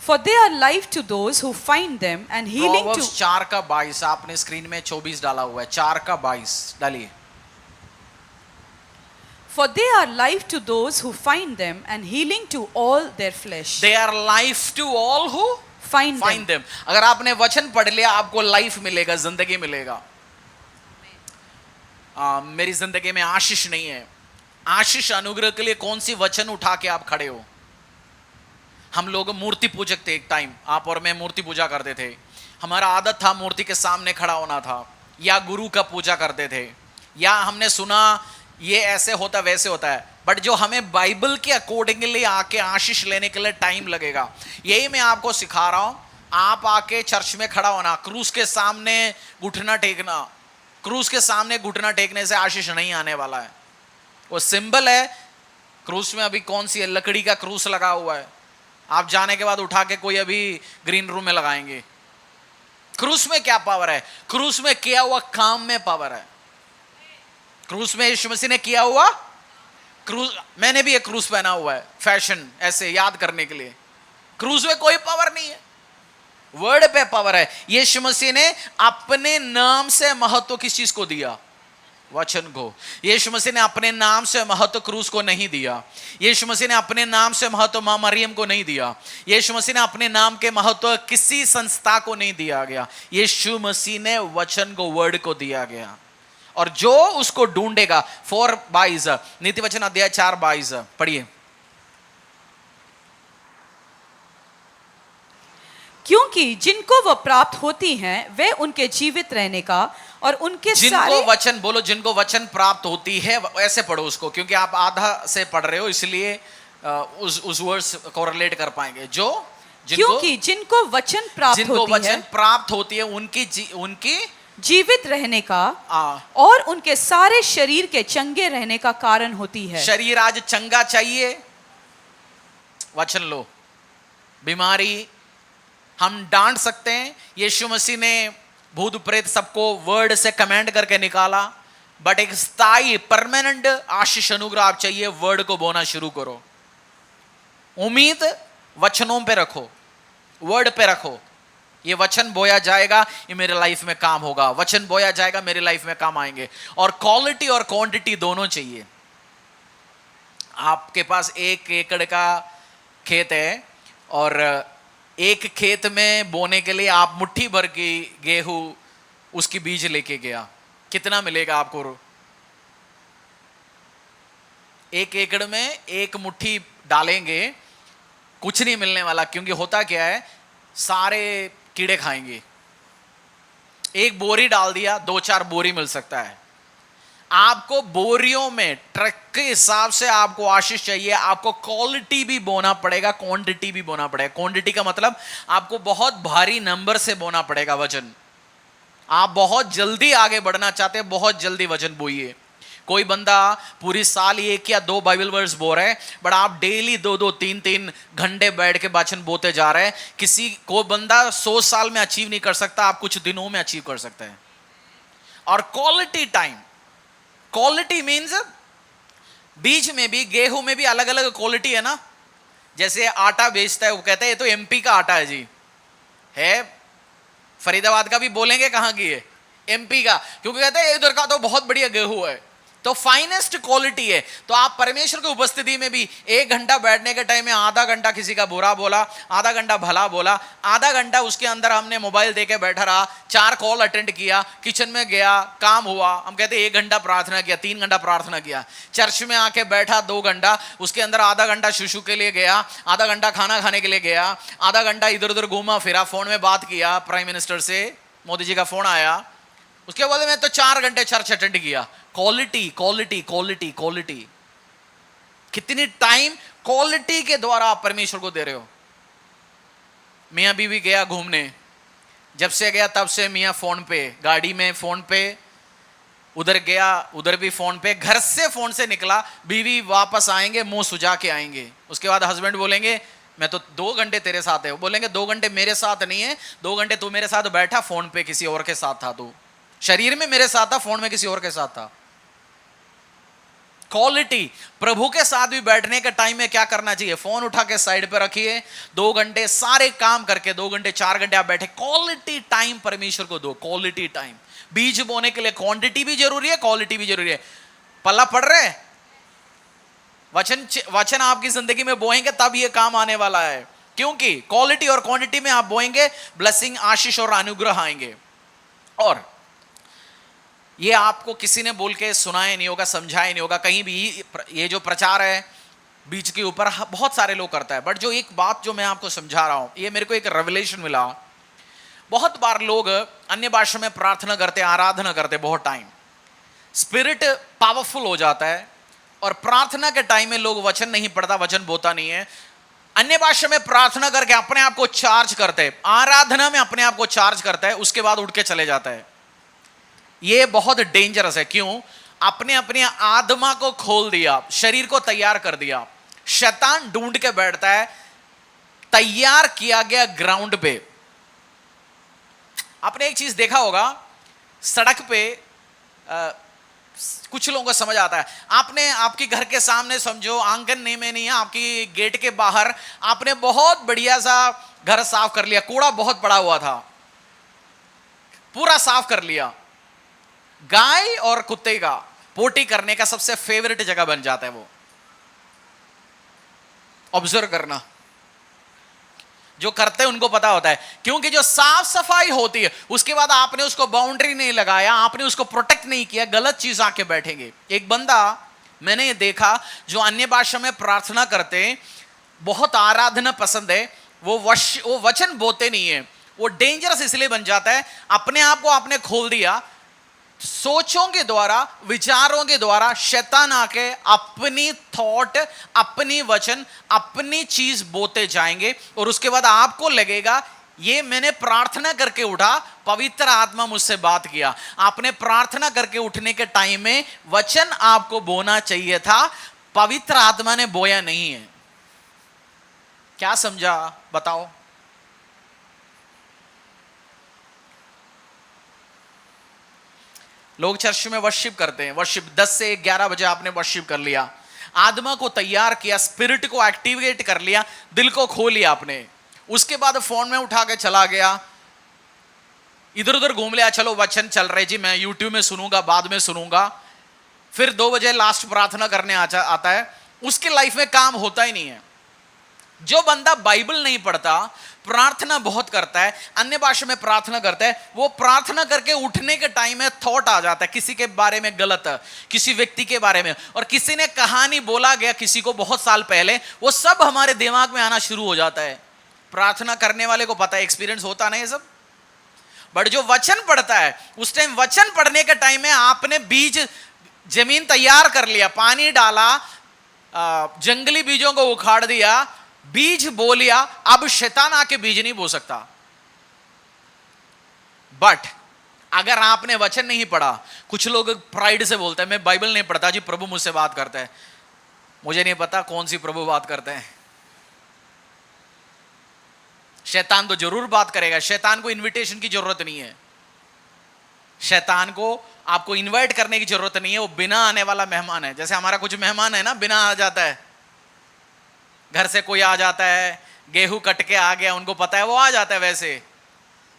For they are life to those who find them and healing to proverbs 4:22, आपने स्क्रीन में 24 डाला हुआ है, 4:22 डालिए। For they are life to those who find them and healing to all their flesh. They are life to all who Find find them. them. अगर आपने वचन पढ़ लिया आपको लाइफ मिलेगा, जिंदगी मिलेगा। मेरी जिंदगी में आशीष नहीं है। आशीष अनुग्रह के लिए कौन सी वचन उठा के आप खड़े हो? हम लोग मूर्ति पूजक थे एक टाइम, आप और मैं मूर्ति पूजा करते थे। हमारा आदत था मूर्ति के सामने खड़ा होना था, या गुरु का पूजा करते थे, या हमने सुना ये ऐसे होता वैसे होता है। बट जो हमें बाइबल के अकॉर्डिंगली आके आशीष लेने के लिए टाइम लगेगा, यही मैं आपको सिखा रहा हूं। आप आके चर्च में खड़ा होना, क्रूस के सामने घुटना टेकना, क्रूस के सामने घुटना टेकने से आशीष नहीं आने वाला है। वो सिंबल है। क्रूस में अभी कौन सी है? लकड़ी का क्रूस लगा हुआ है। आप जाने के बाद उठा के कोई अभी ग्रीन रूम में लगाएंगे। क्रूस में क्या पावर है? क्रूस में किया हुआ काम में पावर है। क्रूस में यीशु मसीह ने किया हुआ क्रूस, मैंने भी एक क्रूस पहना हुआ है, फैशन ऐसे याद करने के लिए। क्रूस में कोई पावर नहीं है, वर्ड पे पावर है। यीशु मसीह ने अपने नाम से महत्व किस चीज को दिया? वचन को। यीशु मसीह ने अपने नाम से महत्व क्रूस को नहीं दिया। यीशु मसीह ने अपने नाम से महत्व मां मरियम को नहीं दिया। यीशु मसीह ने अपने नाम के महत्व किसी संस्था को नहीं दिया गया। यीशु मसीह ने वचन को, वर्ड को दिया गया। और जो उसको ढूंढेगा, 4:22 नीति वचन अध्याय 4:22 पढ़िए। क्योंकि जिनको वह प्राप्त होती हैं वे उनके जीवित रहने का और उनके जिनको सारे वचन, बोलो जिनको वचन प्राप्त होती है, ऐसे पढ़ो उसको, क्योंकि आप आधा से पढ़ रहे हो इसलिए उस वर्ड्स को रिलेट कर पाएंगे। जो क्योंकि जिनको वचन प्राप्त जिनको होती वचन है प्राप्त होती है उनकी जीवित रहने का और उनके सारे शरीर के चंगे रहने का कारण होती है। शरीर आज चंगा चाहिए, वचन लो। बीमारी हम डांट सकते हैं, यीशु मसीह ने भूत प्रेत सबको वर्ड से कमांड करके निकाला, बट एक स्थायी परमानेंट आशीष अनुग्रह आप चाहिए, वर्ड को बोना शुरू करो। उम्मीद वचनों पे रखो, वर्ड पे रखो। ये वचन बोया जाएगा, ये मेरे लाइफ में काम होगा। वचन बोया जाएगा, मेरे लाइफ में काम आएंगे। और क्वालिटी और क्वांटिटी दोनों चाहिए। आपके पास 1 एकड़ का खेत है और एक खेत में बोने के लिए आप मुट्ठी भर की गेहूं उसकी बीज लेके गया, कितना मिलेगा आपको? 1 एकड़ में 1 मुट्ठी डालेंगे, कुछ नहीं मिलने वाला। क्योंकि होता क्या है, सारे कीड़े खाएंगे। 1 बोरी डाल दिया, 2-4 बोरी मिल सकता है। आपको बोरियों में ट्रक के हिसाब से आपको आशीष चाहिए। आपको क्वालिटी भी बोना पड़ेगा, क्वांटिटी भी बोना पड़ेगा। क्वांटिटी का मतलब आपको बहुत भारी नंबर से बोना पड़ेगा वजन। आप बहुत जल्दी आगे बढ़ना चाहते हैं, बहुत जल्दी वजन बोइए। कोई बंदा पूरी साल 1 या 2 बाइबल वर्स बो रहे हैं, बट आप डेली 2-2, 3-3 घंटे बैठ के वचन बोते जा रहे हैं। किसी को बंदा 100 साल में अचीव नहीं कर सकता, आप कुछ दिनों में अचीव कर सकते हैं। और क्वालिटी टाइम, क्वालिटी मीन्स बीज में भी, गेहूं में भी अलग अलग क्वालिटी है ना। जैसे आटा बेचता है, वो कहता है ये तो एमपी का आटा है जी, है फरीदाबाद का भी बोलेंगे, कहां की है? एमपी का, क्योंकि कहते हैं इधर का तो बहुत बढ़िया गेहूं है, तो फाइनेस्ट क्वालिटी है। तो आप परमेश्वर की उपस्थिति में भी 1 घंटा बैठने के टाइम में आधा घंटा किसी का बुरा बोला, आधा घंटा भला बोला, आधा घंटा उसके अंदर हमने मोबाइल देके बैठा रहा, 4 कॉल अटेंड किया, किचन में गया, काम हुआ। हम कहते हैं 1 घंटा प्रार्थना किया, 3 घंटा प्रार्थना किया। चर्च में आके बैठा 2 घंटा, उसके अंदर आधा घंटा शिशु के लिए गया, आधा घंटा खाना खाने के लिए गया, आधा घंटा इधर उधर घूमा फिरा, फोन में बात किया प्राइम मिनिस्टर से, मोदी जी का फोन आया। उसके बाद मैं तो 4 घंटे चर्च अटेंड किया। क्वालिटी क्वालिटी क्वालिटी क्वालिटी, कितनी टाइम क्वालिटी के द्वारा आप परमेश्वर को दे रहे हो। मियां बीवी गया घूमने, जब से गया तब से मियां फोन पे, गाड़ी में फोन पे, उधर गया उधर भी फोन पे, घर से फोन से निकला, बीवी वापस आएंगे मुंह सुजा के आएंगे। उसके बाद हस्बैंड बोलेंगे मैं तो 2 घंटे तेरे साथ है, वो बोलेंगे 2 घंटे मेरे साथ नहीं है, 2 घंटे तू मेरे साथ बैठा फोन पे, किसी और के साथ था तू, शरीर में मेरे साथ था, फोन में किसी और के साथ था। क्वालिटी। प्रभु के साथ भी बैठने के टाइम में क्या करना चाहिए? फोन उठा के साइड पे रखिए, 2 घंटे सारे काम करके 2 घंटे 4 घंटे आप बैठे, क्वालिटी टाइम परमेश्वर को दो, क्वालिटी टाइम। बीज बोने के लिए क्वांटिटी भी जरूरी है, क्वालिटी भी जरूरी है। पल्ला पड़ रहे हैं? वचन आपकी जिंदगी में बोएंगे तब ये काम आने वाला है, क्योंकि क्वालिटी और क्वांटिटी में आप बोएंगे, ब्लेसिंग, आशीष और अनुग्रह आएंगे। और ये आपको किसी ने बोल के सुनाया नहीं होगा, समझाया नहीं होगा कहीं भी। ये जो प्रचार है बीज के ऊपर बहुत सारे लोग करता है, बट जो एक बात जो मैं आपको समझा रहा हूं, ये मेरे को एक रेवलेशन मिला। बहुत बार लोग अन्य भाषा में प्रार्थना करते, आराधना करते, बहुत टाइम स्पिरिट पावरफुल हो जाता है, और प्रार्थना के टाइम में लोग वचन नहीं पढ़ता, वचन बोता नहीं है। अन्य भाषा में प्रार्थना करके अपने आप को चार्ज करते, आराधना में अपने आप को चार्ज करता है, उसके बाद उठ के चले जाता है। यह बहुत डेंजरस है। क्यों? अपने अपनी आत्मा को खोल दिया, शरीर को तैयार कर दिया। शैतान ढूंढ के बैठता है तैयार किया गया ग्राउंड पे। आपने एक चीज देखा होगा, सड़क पे कुछ लोगों को समझ आता है। आपने आपके घर के सामने समझो, आंगन में नहीं है, आपकी गेट के बाहर आपने बहुत बढ़िया सा घर साफ कर लिया, कूड़ा बहुत पड़ा हुआ था, पूरा साफ कर लिया। गाय और कुत्ते का पोटी करने का सबसे फेवरेट जगह बन जाता है वो। ऑब्जर्व करना, जो करते हैं उनको पता होता है, क्योंकि जो साफ सफाई होती है उसके बाद आपने उसको बाउंड्री नहीं लगाया, आपने उसको प्रोटेक्ट नहीं किया, गलत चीज आके बैठेंगे। एक बंदा मैंने ये देखा जो अन्य भाषा में प्रार्थना करते, बहुत आराधना पसंद है, वो वचन बोते नहीं है। वो डेंजरस इसलिए बन जाता है, अपने आप को आपने खोल दिया, सोचों के द्वारा, विचारों के द्वारा शैतान आके अपनी थॉट, अपनी वचन, अपनी चीज बोते जाएंगे, और उसके बाद आपको लगेगा ये मैंने प्रार्थना करके उठा, पवित्र आत्मा मुझसे बात किया। आपने प्रार्थना करके उठने के टाइम में वचन आपको बोना चाहिए था, पवित्र आत्मा ने बोया नहीं है। क्या समझा? बताओ। लोग चर्च में वर्शिप करते हैं, वर्शिप 10 से 11 बजे आपने वर्शिप कर लिया, आत्मा को तैयार किया, स्पिरिट को एक्टिवेट कर लिया, दिल को खोल लिया आपने। उसके बाद फोन में उठा के चला गया, इधर उधर घूम लिया, चलो वचन चल रहे जी, मैं यूट्यूब में सुनूंगा, बाद में सुनूंगा। फिर 2 बजे लास्ट प्रार्थना करने आता है, उसके लाइफ में काम होता ही नहीं है। जो बंदा बाइबल नहीं पढ़ता, प्रार्थना बहुत करता है, अन्य भाषा में प्रार्थना करता है, वो प्रार्थना करके उठने के टाइम में थॉट आ जाता है किसी के बारे में गलत, किसी व्यक्ति के बारे में, और किसी ने कहानी बोला गया किसी को बहुत साल पहले, वो सब हमारे दिमाग में आना शुरू हो जाता है। प्रार्थना करने वाले को पता है, एक्सपीरियंस होता नहीं है सब। बट जो वचन पढ़ता है, उस टाइम वचन पढ़ने के टाइम में आपने बीज, जमीन तैयार कर लिया, पानी डाला, जंगली बीजों को उखाड़ दिया, बीज बो लिया, अब शैतान आके बीज नहीं बो सकता। बट अगर आपने वचन नहीं पढ़ा, कुछ लोग प्राइड से बोलते हैं मैं बाइबल नहीं पढ़ता जी, प्रभु मुझसे बात करता है। मुझे नहीं पता कौन सी प्रभु बात करते हैं, शैतान तो जरूर बात करेगा। शैतान को इनविटेशन की जरूरत नहीं है, शैतान को आपको इनवाइट करने की जरूरत नहीं है, वो बिना आने वाला मेहमान है। जैसे हमारा कुछ मेहमान है ना, बिना आ जाता है, घर से कोई आ जाता है, गेहूं कट के आ गया, उनको पता है वो आ जाता है, वैसे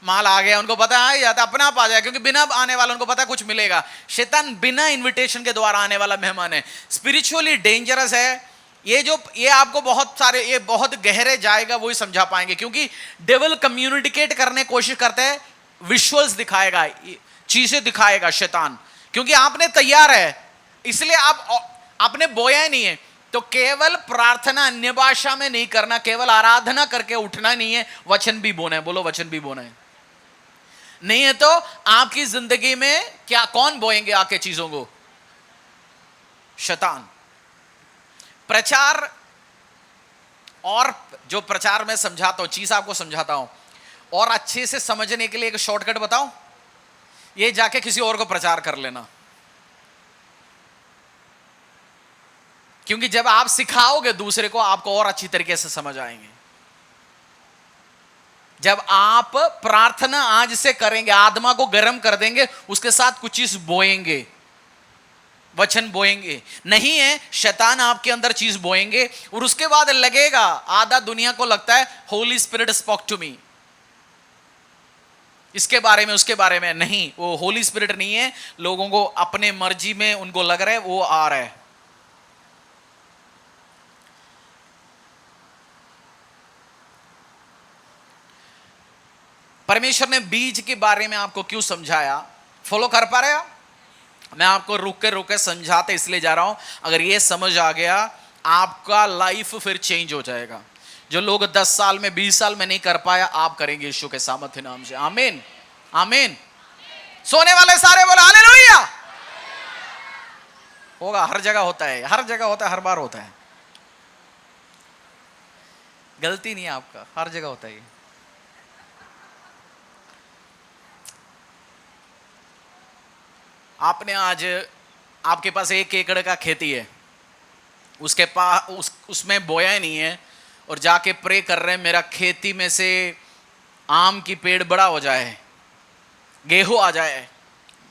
माल आ गया उनको पता है आ ही जाता है, अपना आप आ जाए, क्योंकि बिना आने वाला उनको पता है कुछ मिलेगा। शैतान बिना इनविटेशन के द्वारा आने वाला मेहमान है, स्पिरिचुअली डेंजरस है। ये आपको बहुत सारे, ये बहुत गहरे जाएगा, वही समझा पाएंगे, क्योंकि डेविल कम्युनिकेट करने की कोशिश करते हैं, विजुअल्स दिखाएगा, चीजें दिखाएगा शैतान, क्योंकि आपने तैयार है, इसलिए आपने बोया ही नहीं है। तो केवल प्रार्थना अन्य भाषा में नहीं करना, केवल आराधना करके उठना नहीं है, वचन भी बोना है। बोलो वचन भी बोना है। नहीं है तो आपकी जिंदगी में क्या, कौन बोएंगे आके चीजों को? शैतान। प्रचार, और जो प्रचार में समझाता हूं, चीज आपको समझाता हूं, और अच्छे से समझने के लिए एक शॉर्टकट बताऊं, ये जाके किसी और को प्रचार कर लेना, क्योंकि जब आप सिखाओगे दूसरे को, आपको और अच्छी तरीके से समझ आएंगे। जब आप प्रार्थना आज से करेंगे, आत्मा को गर्म कर देंगे, उसके साथ कुछ चीज बोएंगे, वचन बोएंगे, नहीं है शैतान आपके अंदर चीज बोएंगे और उसके बाद लगेगा, आधा दुनिया को लगता है Holy Spirit spoke to me, इसके बारे में उसके बारे में। नहीं, वो होली स्पिरिट नहीं है, लोगों को अपने मर्जी में उनको लग रहा है वो आ रहा है। परमेश्वर ने बीज के बारे में आपको क्यों समझाया? फॉलो कर पा रहे हो? मैं आपको रुक के समझाते इसलिए जा रहा हूं, अगर ये समझ आ गया आपका लाइफ फिर चेंज हो जाएगा। जो लोग 10 साल में 20 साल में नहीं कर पाया, आप करेंगे यीशु के सामर्थ्य नाम से। आमीन आमीन। सोने वाले सारे बोले हालेलुया। होगा, हर जगह होता है, हर जगह होता है, हर बार होता है, गलती नहीं है आपका, हर जगह होता है। आपने आज, आपके पास 1 एकड़ का खेती है, उसके पास उसमें बोया ही नहीं है और जाके प्रे कर रहे हैं मेरा खेती में से आम की पेड़ बड़ा हो जाए, गेहूं आ जाए,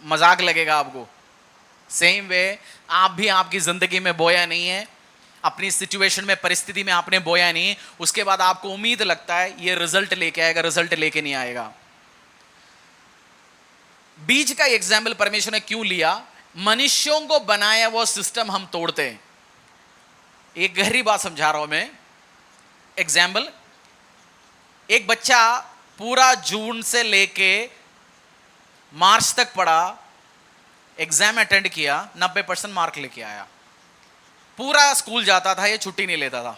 मजाक लगेगा आपको। सेम वे आप भी आपकी जिंदगी में बोया नहीं है, अपनी सिचुएशन में, परिस्थिति में आपने बोया नहीं, उसके बाद आपको उम्मीद लगता है ये रिजल्ट लेके आएगा, रिजल्ट लेके नहीं आएगा। बीज का एग्जाम्पल परमेश्वर ने क्यों लिया? मनुष्यों को बनाया वो सिस्टम हम तोड़ते हैं। एक गहरी बात समझा रहा हूं मैं। एग्जाम्पल, एक बच्चा पूरा जून से लेके मार्च तक पढ़ा, एग्जाम अटेंड किया, 90% मार्क लेके आया, पूरा स्कूल जाता था, ये छुट्टी नहीं लेता था।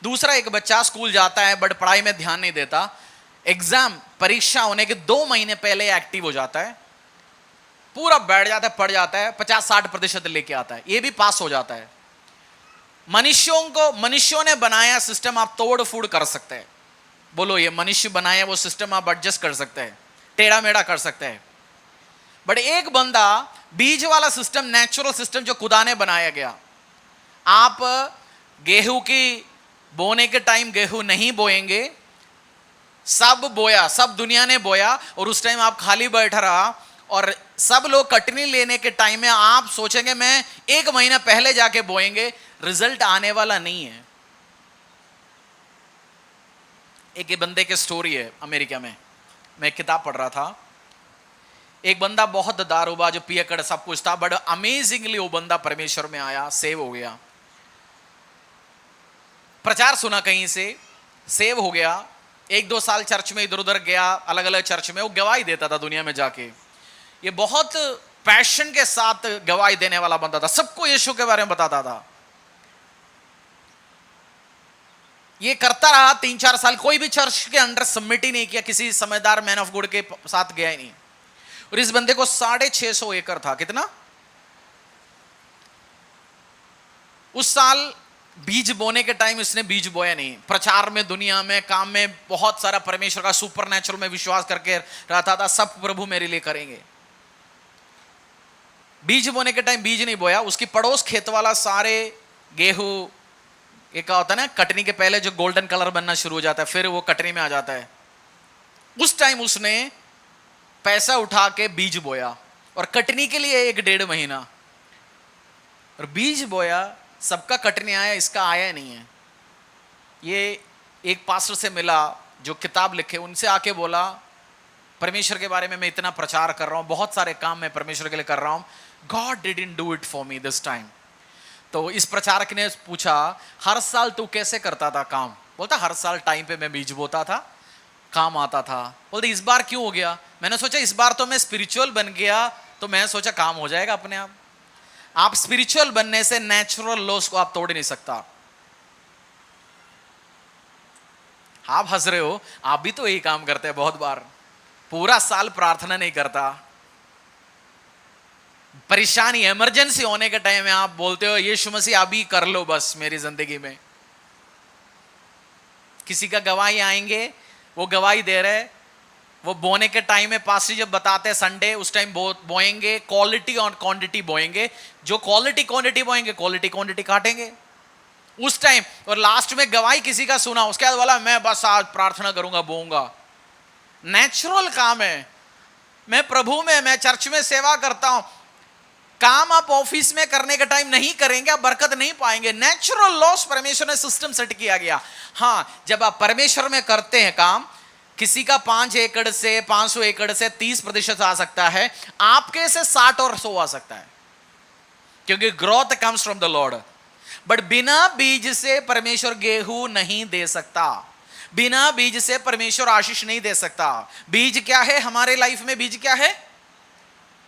दूसरा एक बच्चा स्कूल जाता है बट पढ़ाई में ध्यान नहीं देता, एग्जाम परीक्षा होने के 2 महीने पहले एक्टिव हो जाता है, पूरा बैठ जाता है, पढ़ जाता है, 50-60% लेके आता है, ये भी पास हो जाता है। मनुष्यों ने बनाया सिस्टम आप तोड़ फूड़ कर सकते हैं। बोलो, ये मनुष्य बनाया वो सिस्टम आप एडजस्ट कर सकते हैं, टेढ़ा मेढ़ा कर सकते हैं। बट एक बंदा, बीज वाला सिस्टम, नेचुरल सिस्टम जो खुदा ने बनाया गया, आप गेहूं की बोने के टाइम गेहूं नहीं बोएंगे, सब बोया, सब दुनिया ने बोया और उस टाइम आप खाली बैठा रहा और सब लोग कटनी लेने के टाइम में आप सोचेंगे मैं 1 महीना पहले जाके बोएंगे, रिजल्ट आने वाला नहीं है। एक बंदे की स्टोरी है अमेरिका में, मैं किताब पढ़ रहा था। एक बंदा बहुत दारूबाज, जो पियकड़ सब कुछ था, बट अमेजिंगली वो बंदा परमेश्वर में आया, सेव हो गया। प्रचार सुना कहीं से, सेव हो गया। 1-2 साल चर्च में इधर उधर गया, अलग अलग चर्च में वो गवाही देता था दुनिया में जाके। ये बहुत पैशन के साथ गवाही देने वाला बंदा था, सबको यीशु के बारे में बताता था। ये करता रहा 3-4 साल, कोई भी चर्च के अंडर सबमिट ही नहीं किया, किसी समझदार मैन ऑफ गॉड के साथ गया ही नहीं। और इस बंदे को 650 एकड़ था। कितना? उस साल बीज बोने के टाइम इसने बीज बोया नहीं। प्रचार में, दुनिया में, काम में बहुत सारा परमेश्वर का सुपरनैचुरल में विश्वास करके रहता था, सब प्रभु मेरे लिए करेंगे। बीज बोने के टाइम बीज नहीं बोया। उसकी पड़ोस खेत वाला सारे गेहूं, एक क्या होता है ना, कटनी के पहले जो गोल्डन कलर बनना शुरू हो जाता है, फिर वो कटनी में आ जाता है, उस टाइम उसने पैसा उठा के बीज बोया और कटनी के लिए 1-1.5 महीना, और बीज बोया, सबका कटनी आया, इसका आया नहीं है। ये एक पास्टर से मिला जो किताब लिखे, उनसे आके बोला परमेश्वर के बारे में मैं इतना प्रचार कर रहा हूं, बहुत सारे काम मैं परमेश्वर के लिए कर रहा हूं, God didn't do it for me this time. तो इस प्रचारक ने पूछा, हर साल तू कैसे करता था काम? बोलता हर साल टाइम पे मैं बीज बोता था, काम आता था। बोलते इस बार क्यों हो गया? मैंने सोचा इस बार तो मैं स्पिरिचुअल बन गया, तो मैं सोचा काम हो जाएगा अपने आप। आप स्पिरिचुअल बनने से नेचुरल लॉस को आप तोड़ नहीं सकता। आप हंस रहे हो, आप भी तो यही काम करते हैं बहुत बार, पूरा साल प्रार्थना नहीं करता, परेशानी, इमरजेंसी होने के टाइम में आप बोलते हो यीशु मसीह अभी कर लो बस मेरी जिंदगी में। किसी का गवाही आएंगे, वो गवाही दे रहे, वो बोने के टाइम में पास्टर जब बताते हैं संडे, उस टाइम बोएंगे, क्वालिटी और क्वांटिटी बोएंगे, जो क्वालिटी क्वांटिटी बोएंगे, क्वालिटी क्वांटिटी काटेंगे उस टाइम। और लास्ट में गवाही किसी का सुना, उसके बाद बोला मैं बस आज प्रार्थना करूंगा, बोऊंगा। नेचुरल काम है। मैं प्रभु में, मैं चर्च में सेवा करता हूं, काम आप ऑफिस में करने का टाइम नहीं करेंगे, आप बरकत नहीं पाएंगे। नेचुरल लॉस परमेश्वर ने सिस्टम सेट किया गया। हाँ, जब आप परमेश्वर में करते हैं काम, किसी का 5 एकड़ से 500 एकड़ से 30% आ सकता है, आपके से 60 और 100 आ सकता है, क्योंकि growth comes from the Lord. But बिना बीज से परमेश्वर गेहूं नहीं दे सकता, बिना बीज से परमेश्वर आशीष नहीं दे सकता। बीज क्या है हमारे लाइफ में? बीज क्या है?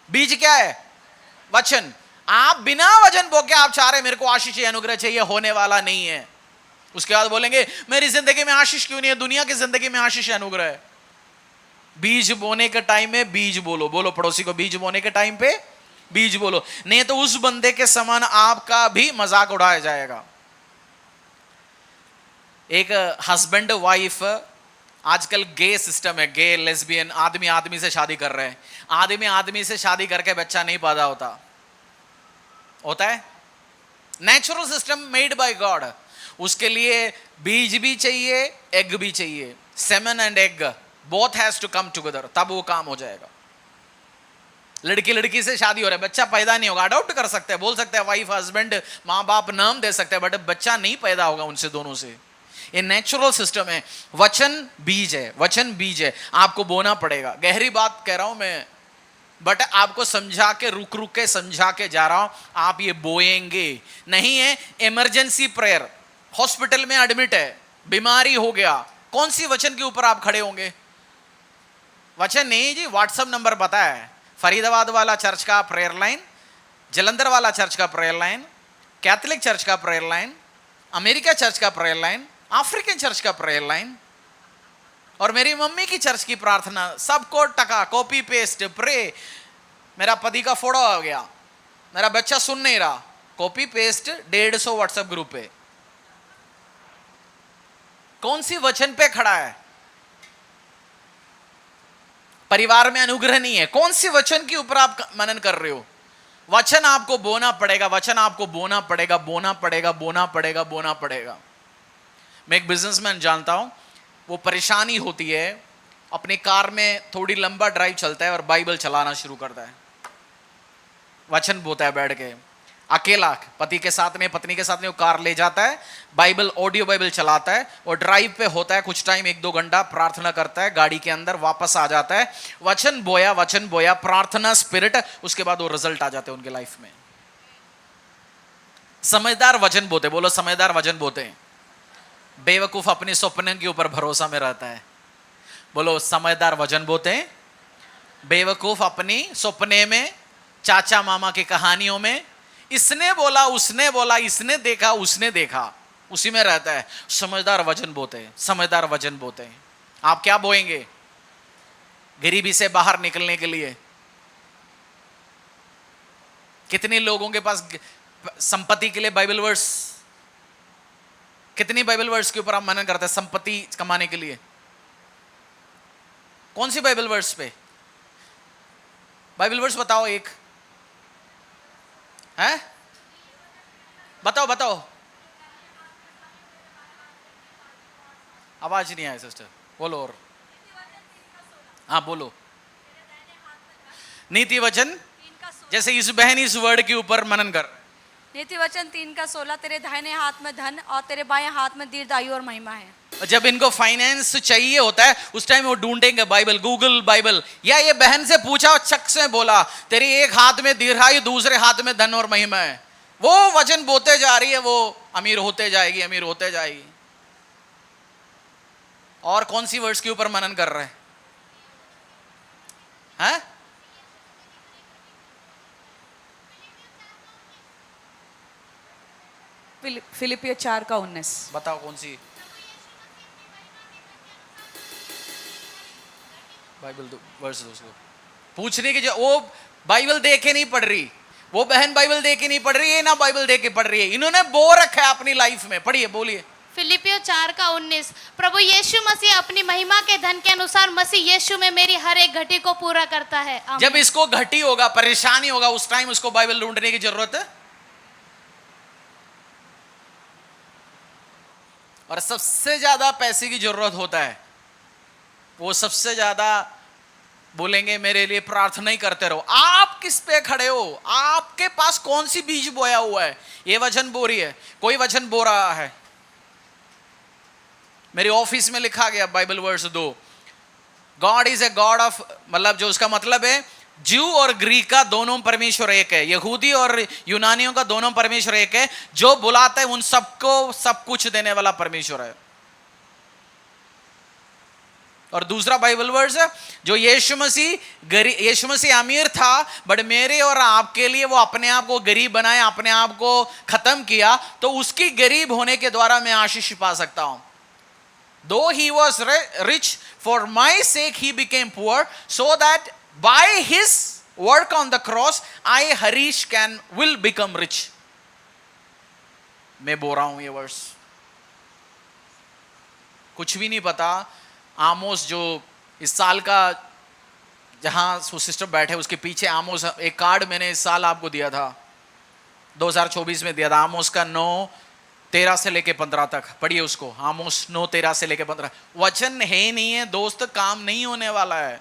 बीज क्या है? वचन। आप बिना वचन बो के आप चाह रहे मेरे को आशीष अनुग्रह चाहिए, होने वाला नहीं है। उसके बाद बोलेंगे मेरी जिंदगी में आशीष क्यों नहीं है? दुनिया की जिंदगी में आशीष अनुग्रह है। बीज बोने के टाइम में बीज बोलो। बोलो पड़ोसी को, बीज बोने के टाइम पे बीज बोलो, नहीं तो उस बंदे के समान आपका भी मजाक उड़ाया जाएगा। एक हस्बैंड वाइफ, आजकल गे सिस्टम है, गे लेस्बियन, आदमी आदमी से शादी कर रहे हैं। आदमी आदमी से शादी करके बच्चा नहीं पैदा होता है। Natural system made by God. उसके लिए बीज भी चाहिए, एग भी चाहिए। Semen and egg both has to come together, तब वो काम हो जाएगा। लड़की लड़की से शादी हो रहा है, बच्चा पैदा नहीं होगा। अडॉप्ट कर सकते हैं, बोल सकते हैं वाइफ हस्बैंड माँ बाप नाम दे सकते हैं, बट बच्चा नहीं पैदा होगा उनसे दोनों से। ये नेचुरल सिस्टम है। वचन बीज है, वचन बीज है, आपको बोना पड़ेगा। गहरी बात कह रहा हूं मैं, बट आपको समझा के रुक रुक के समझा के जा रहा हूं। आप ये बोएंगे नहीं है। इमरजेंसी प्रेयर, हॉस्पिटल में एडमिट है, बीमारी हो गया, कौन सी वचन के ऊपर आप खड़े होंगे? वचन नहीं जी, व्हाट्सएप नंबर पता है। फरीदाबाद वाला चर्च का प्रेयर लाइन, जलंधर वाला चर्च का प्रेयर लाइन, कैथोलिक चर्च का प्रेयर लाइन, अमेरिका चर्च का प्रेयर लाइन, अफ्रीकन चर्च का प्रेयर लाइन, और मेरी मम्मी की चर्च की प्रार्थना, सबको टका कॉपी पेस्ट प्रे। मेरा पति का फोड़ा हो गया, मेरा बच्चा सुन नहीं रहा, कॉपी पेस्ट 150 व्हाट्सएप ग्रुप पे। कौन सी वचन पे खड़ा है? परिवार में अनुग्रह नहीं है, कौन सी वचन के ऊपर आप मनन कर रहे हो? वचन आपको बोना पड़ेगा, वचन आपको बोना पड़ेगा, बोना पड़ेगा, बोना पड़ेगा, बोना पड़ेगा। मैं एक बिजनेसमैन जानता हूं, वो परेशानी होती है, अपने कार में थोड़ी लंबा ड्राइव चलता है और बाइबल चलाना शुरू करता है, वचन बोता है बैठ के, अकेला, पति के साथ में पत्नी के साथ में वो कार ले जाता है, बाइबल ऑडियो बाइबल चलाता है, और ड्राइव पे होता है कुछ टाइम, 1-2 घंटा प्रार्थना करता है, गाड़ी के अंदर वापस आ जाता है। वचन बोया, प्रार्थना स्पिरिट, उसके बाद वो रिजल्ट आ जाते हैं उनके लाइफ में। समझदार वचन बोते, बोलो समझदार वचन बोते। बेवकूफ अपने सपने के ऊपर भरोसा में रहता है। बोलो समझदार वचन बोते। बेवकूफ अपनी सपने में, चाचा मामा की कहानियों में, इसने बोला उसने बोला, इसने देखा उसने देखा, उसी में रहता है। समझदार वचन बोते, समझदार वचन बोते। आप क्या बोएंगे गरीबी से बाहर निकलने के लिए? कितने लोगों के पास संपत्ति के लिए बाइबल वर्स, कितनी बाइबल वर्स के ऊपर आप मनन करते हैं संपत्ति कमाने के लिए? कौन सी बाइबल वर्स पे? बाइबल वर्स बताओ एक है, बताओ। आवाज नहीं आया सिस्टर, बोलो। और हाँ बोलो। नीति वचन, जैसे इस बहन इस वर्ड के ऊपर मनन कर। नीति वचन 3:16, तेरे दाहिने हाथ में धन और तेरे बाएं हाथ में दीर्घायु और महिमा है। जब इनको फाइनेंस चाहिए होता है उस टाइम वो ढूंढेंगे बाइबल, गूगल बाइबल, या ये बहन से पूछा और शख्स ने बोला तेरी एक हाथ में दीर्घायु, दूसरे हाथ में धन और महिमा है। वो वचन बोते जा रही है, वो अमीर होते जाएगी, अमीर होते जाएगी। और कौन सी वर्ड्स के ऊपर मनन कर रहे हैं? फिलिपियो 4:19 बताओ कौन सी बाइबल वर्स दो उसको पूछने की। जो वो बाइबल देख के नहीं पढ़ रही, वो बहन बाइबल देख के नहीं पढ़ रही है, ना बाइबल देख के पढ़ रही है, इन्होंने बो रखा है अपनी लाइफ में। पढ़िए, बोलिए। फिलिपियो 4:19, प्रभु यीशु मसीह अपनी महिमा के धन के अनुसार मसीह यीशु में मेरी हर एक घटी को पूरा करता है। आमीन। जब इसको घटी होगा, परेशानी होगा, उस टाइम उसको बाइबल ढूंढने की जरूरत है। और सबसे ज्यादा पैसे की जरूरत होता है, वो सबसे ज्यादा बोलेंगे मेरे लिए प्रार्थना ही करते रहो। आप किस पे खड़े हो? आपके पास कौन सी बीज बोया हुआ है? ये वचन बो रही है, कोई वचन बो रहा है। मेरी ऑफिस में लिखा गया Bible verse 2, God is a God of, मतलब जो उसका मतलब है ज्यू और ग्रीक का दोनों परमेश्वर एक है, यहूदी और यूनानियों का दोनों परमेश्वर एक है। जो बुलाता है उन सबको सब कुछ देने वाला परमेश्वर है। और दूसरा बाइबल वर्स है जो यीशु मसीह अमीर था, बट मेरे और आपके लिए वो अपने आप को गरीब बनाया, अपने आप को खत्म किया, तो उसकी गरीब होने के द्वारा मैं आशीष पा सकता हूं। Though he was rich, for my sake he became poor, so that by his work on the cross I, Harish, will become rich. मैं बोल रहा हूं ये वर्स, कुछ भी नहीं पता। आमोस जो इस साल का, जहां वो सिस्टर बैठे उसके पीछे आमोस, एक कार्ड मैंने इस साल आपको दिया था, 2024 में दिया था, आमोस का 9:13 से लेके 15 तक पढ़िए उसको। आमोस 9:13 से लेके 15। वचन है नहीं है दोस्त, काम नहीं होने वाला है।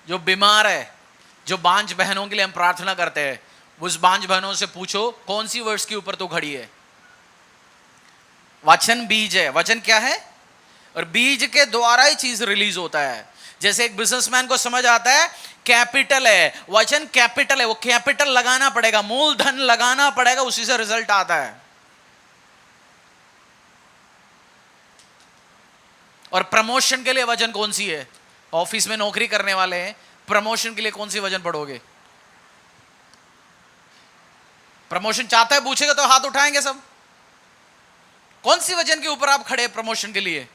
जो बीमार है, जो बांझ बहनों के लिए हम प्रार्थना करते हैं, उस बांझ बहनों से पूछो कौन सी वर्ष के ऊपर तो खड़ी है। वचन बीज है। वचन क्या है? और बीज के द्वारा ही चीज रिलीज होता है। जैसे एक बिजनेसमैन को समझ आता है कैपिटल है, वचन कैपिटल है, वो कैपिटल लगाना पड़ेगा, मूलधन लगाना पड़ेगा, उसी से रिजल्ट आता है। और प्रमोशन के लिए वचन कौन सी है? ऑफिस में नौकरी करने वाले हैं, प्रमोशन के लिए कौन सी वचन पढ़ोगे? प्रमोशन चाहता है पूछेगा तो हाथ उठाएंगे सब। कौन सी वचन के ऊपर आप खड़े प्रमोशन के लिए?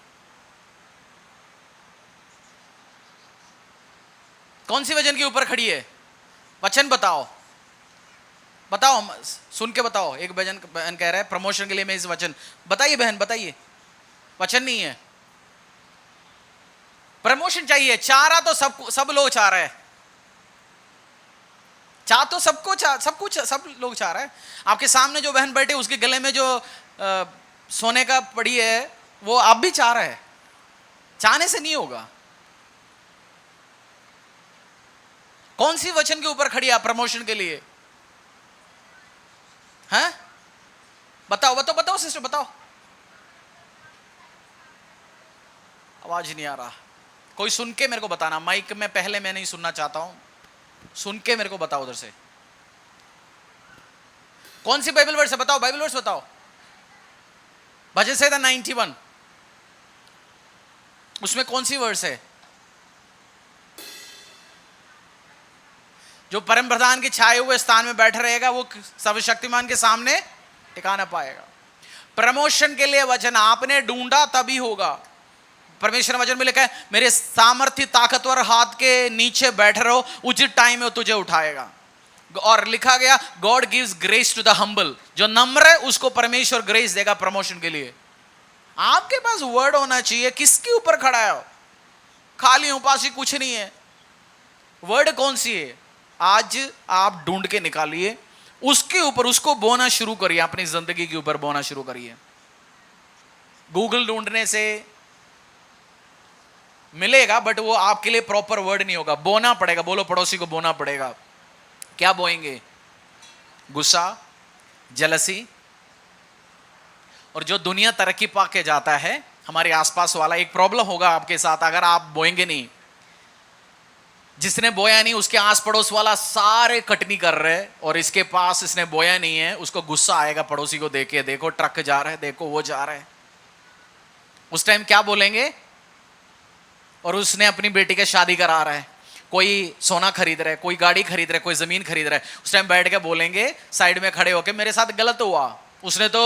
कौन सी वचन के ऊपर खड़ी है? वचन बताओ, बताओ, सुन के बताओ। एक बहन कह रहा है प्रमोशन के लिए मैं इस वचन, बताइए बहन बताइए। वचन नहीं है, प्रमोशन चाहिए। चाह रहा तो सब लोग चाह रहे हैं, चाह तो सब लोग चाह रहे हैं। आपके सामने जो बहन बैठी उसके गले में जो सोने का पड़ी है वो आप भी चाह रहे हैं। चाहने से नहीं होगा। कौन सी वचन के ऊपर खड़ी आप प्रमोशन के लिए? हैं? बताओ बताओ बताओ सिस्टर बताओ। आवाज नहीं आ रहा, कोई सुन के मेरे को बताना। माइक में पहले मैं नहीं सुनना चाहता हूं, सुन के मेरे को बताओ उधर से। कौन सी बाइबल वर्स है? बताओ बाइबल वर्स बताओ। भजन संहिता 91 उसमें कौन सी वर्स है? जो परम प्रधान के छाए हुए स्थान में बैठा रहेगा वो सर्वशक्तिमान के सामने टिकाना पाएगा। प्रमोशन के लिए वचन आपने ढूंढा तभी होगा। परमेश्वर वचन में लिखा है मेरे सामर्थ्य ताकतवर हाथ के नीचे बैठ रहो, उचित टाइम में वो तुझे उठाएगा। और लिखा गया God gives grace to the humble, जो नम्र है उसको परमेश्वर ग्रेस देगा प्रमोशन के लिए। आपके पास वर्ड होना चाहिए। किसके ऊपर खड़ा है? खाली उपासी कुछ नहीं है। वर्ड कौन सी है? आज आप ढूंढ के निकालिए, उसके ऊपर उसको बोना शुरू करिए, अपनी जिंदगी के ऊपर बोना शुरू करिए। गूगल ढूंढने से मिलेगा बट वो आपके लिए प्रॉपर वर्ड नहीं होगा। बोना पड़ेगा। बोलो पड़ोसी को बोना पड़ेगा। क्या बोएंगे? गुस्सा, जलसी। और जो दुनिया तरक्की पा के जाता है, हमारे आसपास वाला, एक प्रॉब्लम होगा आपके साथ अगर आप बोएंगे नहीं। जिसने बोया नहीं उसके आस पड़ोस वाला सारे कटनी कर रहे, और इसके पास इसने बोया नहीं है, उसको गुस्सा आएगा पड़ोसी को देख के, देखो ट्रक जा रहा है, देखो वो जा रहा है। उस टाइम क्या बोलेंगे? और उसने अपनी बेटी की शादी करा रहा है, कोई सोना खरीद रहा है, कोई गाड़ी खरीद रहा है, कोई जमीन खरीद रहा है। उस टाइम बैठ के बोलेंगे साइड में खड़े होके मेरे साथ गलत हुआ, उसने तो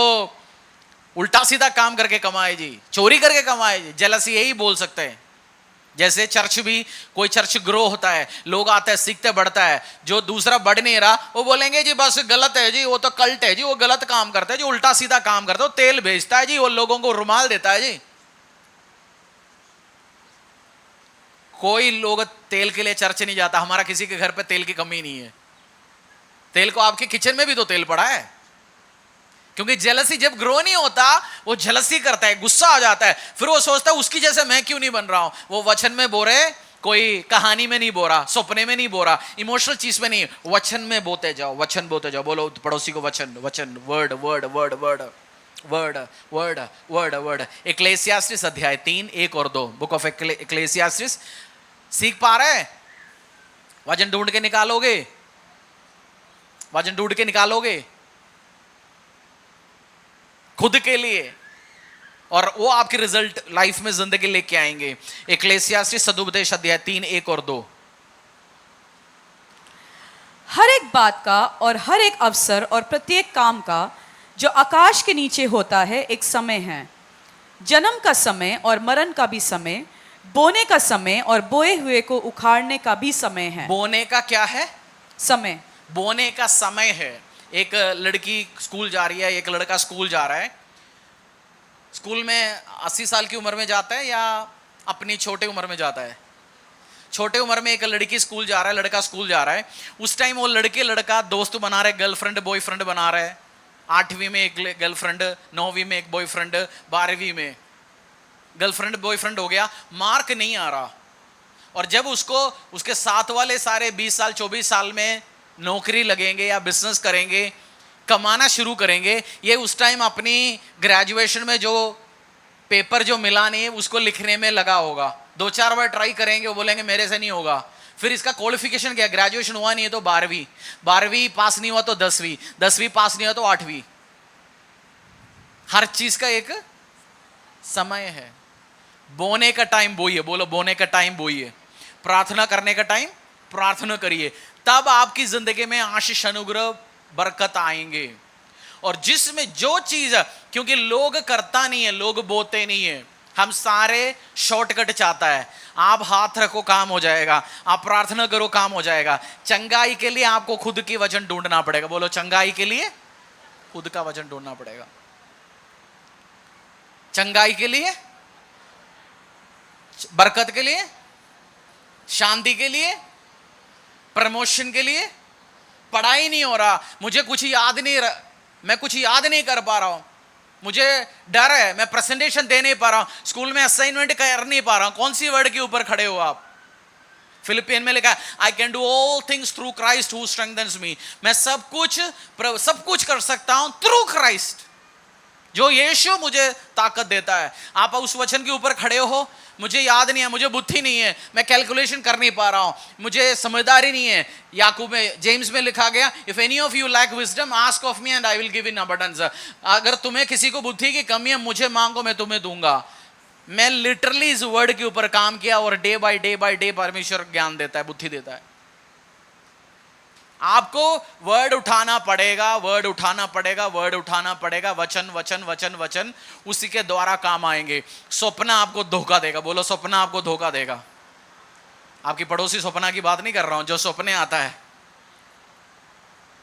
उल्टा सीधा काम करके कमाए जी, चोरी करके कमाए जी। जलसी यही बोल सकते हैं। जैसे चर्च भी, कोई चर्च ग्रो होता है, लोग आते हैं, सीखते, बढ़ता है। जो दूसरा बढ़ नहीं रहा वो बोलेंगे जी बस गलत है जी, वो तो कल्ट है जी, वो गलत काम करता है जी, उल्टा सीधा काम करता है, वो तेल भेजता है जी, वो लोगों को रुमाल देता है जी। कोई लोग तेल के लिए चर्च नहीं जाता। हमारा किसी के घर पे तेल की कमी नहीं है। तेल को आपके किचन में भी तो तेल पड़ा है। क्योंकि जेलसी जब ग्रो नहीं होता, वो जेलसी करता है, गुस्सा आ जाता है, फिर वो सोचता है उसकी जैसे मैं क्यों नहीं बन रहा हूं। वो वचन में बोरे, कोई कहानी में नहीं बो रहा, सपने में नहीं बो रहा, इमोशनल चीज में नहीं, वचन में बोते जाओ, वचन बोते जाओ। बोलो पड़ोसी को वचन, वचन, word word word word word word word word. Ecclesiastes अध्याय 3, 1 और 2, बुक ऑफ इक्लेसियास्टिस। सीख पा रहे? वचन ढूंढ के निकालोगे, वचन ढूंढ के निकालोगे खुद के लिए, और वो आपके रिजल्ट लाइफ में जिंदगी लेके आएंगे। इक्लेसियास्टिस सदुपदेश अध्याय 3, 1 और 2। हर एक बात का और हर एक अवसर और प्रत्येक काम का जो आकाश के नीचे होता है एक समय है, जन्म का समय और मरण का भी समय, बोने का समय और बोए हुए को उखाड़ने का भी समय है। बोने का क्या है? समय। बोने का समय है। एक लड़की स्कूल जा रही है, एक लड़का स्कूल जा रहा है। स्कूल में 80 साल की उम्र में जाता है या अपनी छोटे उम्र में जाता है? छोटे उम्र में एक लड़की स्कूल जा रहा है, लड़का स्कूल जा रहा है। उस टाइम वो लड़का दोस्त बना रहे, गर्लफ्रेंड बॉयफ्रेंड बना रहे। 8वीं में एक गर्लफ्रेंड, 9वीं में एक बॉयफ्रेंड, 12वीं में गर्लफ्रेंड बॉयफ्रेंड हो गया, मार्क नहीं आ रहा। और जब उसको उसके साथ वाले सारे 20 साल 24 साल में नौकरी लगेंगे या बिजनेस करेंगे, कमाना शुरू करेंगे, ये उस टाइम अपनी ग्रेजुएशन में जो पेपर जो मिला नहीं उसको लिखने में लगा होगा। 2-4 बार ट्राई करेंगे, वो बोलेंगे मेरे से नहीं होगा। फिर इसका क्वालिफिकेशन क्या? ग्रेजुएशन हुआ नहीं है तो 12वीं, 12वीं पास नहीं हुआ तो 10वीं, 10वीं पास नहीं हुआ तो 8वीं। हर चीज का एक समय है। बोने का टाइम बोइए, बोलो बोने का टाइम बोइए। प्रार्थना करने का टाइम प्रार्थना करिए, तब आपकी जिंदगी में आशीष अनुग्रह बरकत आएंगे। और जिसमें जो चीज, क्योंकि लोग करता नहीं है, लोग बोते नहीं है, हम सारे शॉर्टकट चाहता है। आप हाथ रखो काम हो जाएगा, आप प्रार्थना करो काम हो जाएगा। चंगाई के लिए आपको खुद की वचन ढूंढना पड़ेगा। बोलो चंगाई के लिए खुद का वचन ढूंढना पड़ेगा। चंगाई के लिए, बरकत के लिए, शांति के लिए, प्रमोशन के लिए। पढ़ाई नहीं हो रहा, मुझे कुछ याद नहीं, मैं कुछ याद नहीं कर पा रहा हूं, मुझे डर है, मैं प्रेजेंटेशन दे नहीं पा रहा हूं, स्कूल में असाइनमेंट कर नहीं पा रहा हूं। कौन सी वर्ड के ऊपर खड़े हो आप? फिलिपियन में लिखा है I can do all things through Christ who strengthens me. मैं सब कुछ कर सकता हूं थ्रू क्राइस्ट, जो यीशु मुझे ताकत देता है। आप उस वचन के ऊपर खड़े हो, मुझे याद नहीं है, मुझे बुद्धि नहीं है, मैं कैलकुलेशन कर नहीं पा रहा हूं, मुझे समझदारी नहीं है। याकूब में, जेम्स में लिखा गया if any of you lack wisdom ask of me and I will give in abundance. अगर तुम्हें किसी को बुद्धि की कमी है, मुझे मांगो, मैं तुम्हें दूंगा। मैं लिटरली इस वर्ड के ऊपर काम किया और डे बाय डे परमेश्वर ज्ञान देता है, बुद्धि देता है। आपको वर्ड उठाना पड़ेगा, वर्ड उठाना पड़ेगा, वर्ड उठाना पड़ेगा। वचन वचन वचन वचन, उसी के द्वारा काम आएंगे। सपना आपको धोखा देगा। बोलो सपना आपको धोखा देगा। आपकी पड़ोसी सपना की बात नहीं कर रहा हूं, जो सपने आता है।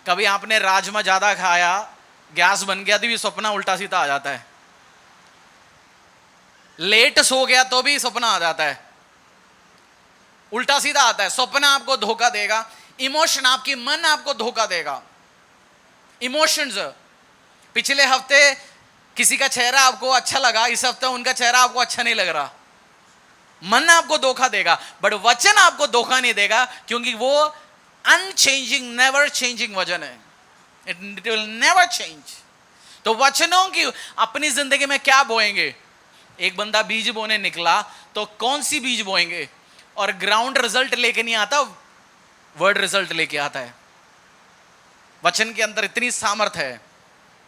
कभी आपने राजमा ज्यादा खाया, गैस बन गया तो भी सपना उल्टा सीधा आ जाता है। लेट सो गया तो भी सपना आ जाता है, उल्टा सीधा आता है। सपना आपको धोखा देगा। इमोशन, आपकी मन आपको धोखा देगा। इमोशंस, पिछले हफ्ते किसी का चेहरा आपको अच्छा लगा, इस हफ्ते उनका चेहरा आपको अच्छा नहीं लग रहा। मन आपको धोखा देगा, बट वचन आपको धोखा नहीं देगा, क्योंकि वो अनचेंजिंग, नेवर चेंजिंग वचन है। It will never change. तो वचनों की अपनी जिंदगी में क्या बोएंगे? एक बंदा बीज बोने निकला, तो कौन सी बीज बोएंगे? और ग्राउंड रिजल्ट लेके नहीं आता, वर्ड रिजल्ट लेके आता है। वचन के अंदर इतनी सामर्थ है।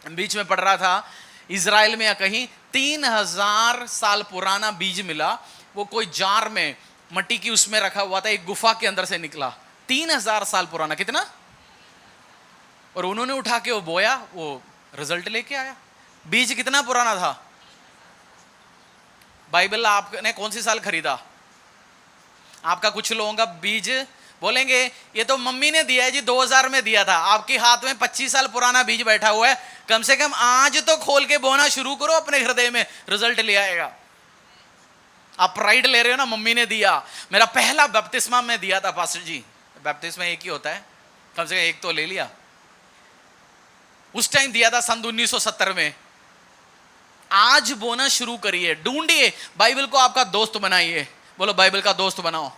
बीच में पढ़ रहा था, इजराइल में या कहीं 3000 साल पुराना बीज मिला। वो कोई जार में मट्टी की उसमें रखा हुआ था, एक गुफा के अंदर से निकला। 3000 साल पुराना, कितना? और उन्होंने उठा के वो बोया, वो रिजल्ट लेके आया। बीज कितना पुराना था? बाइबल आपने कौन सी साल खरीदा? आपका कुछ लोगों का बीज बोलेंगे ये तो मम्मी ने दिया है जी, 2000 में दिया था। आपके हाथ में 25 साल पुराना बीज बैठा हुआ है। कम से कम आज तो खोल के बोना शुरू करो अपने हृदय में, रिजल्ट ले आएगा। आप प्राइड ले रहे हो ना, मम्मी ने दिया। मेरा पहला बपतिस्मा में दिया था पास्टर जी। बपतिस्मा एक ही होता है, कम से कम एक तो ले लिया। उस टाइम दिया था सन 1970 में। आज बोना शुरू करिए, ढूंढिए, बाइबल को आपका दोस्त बनाइए। बोलो बाइबल का दोस्त बनाओ,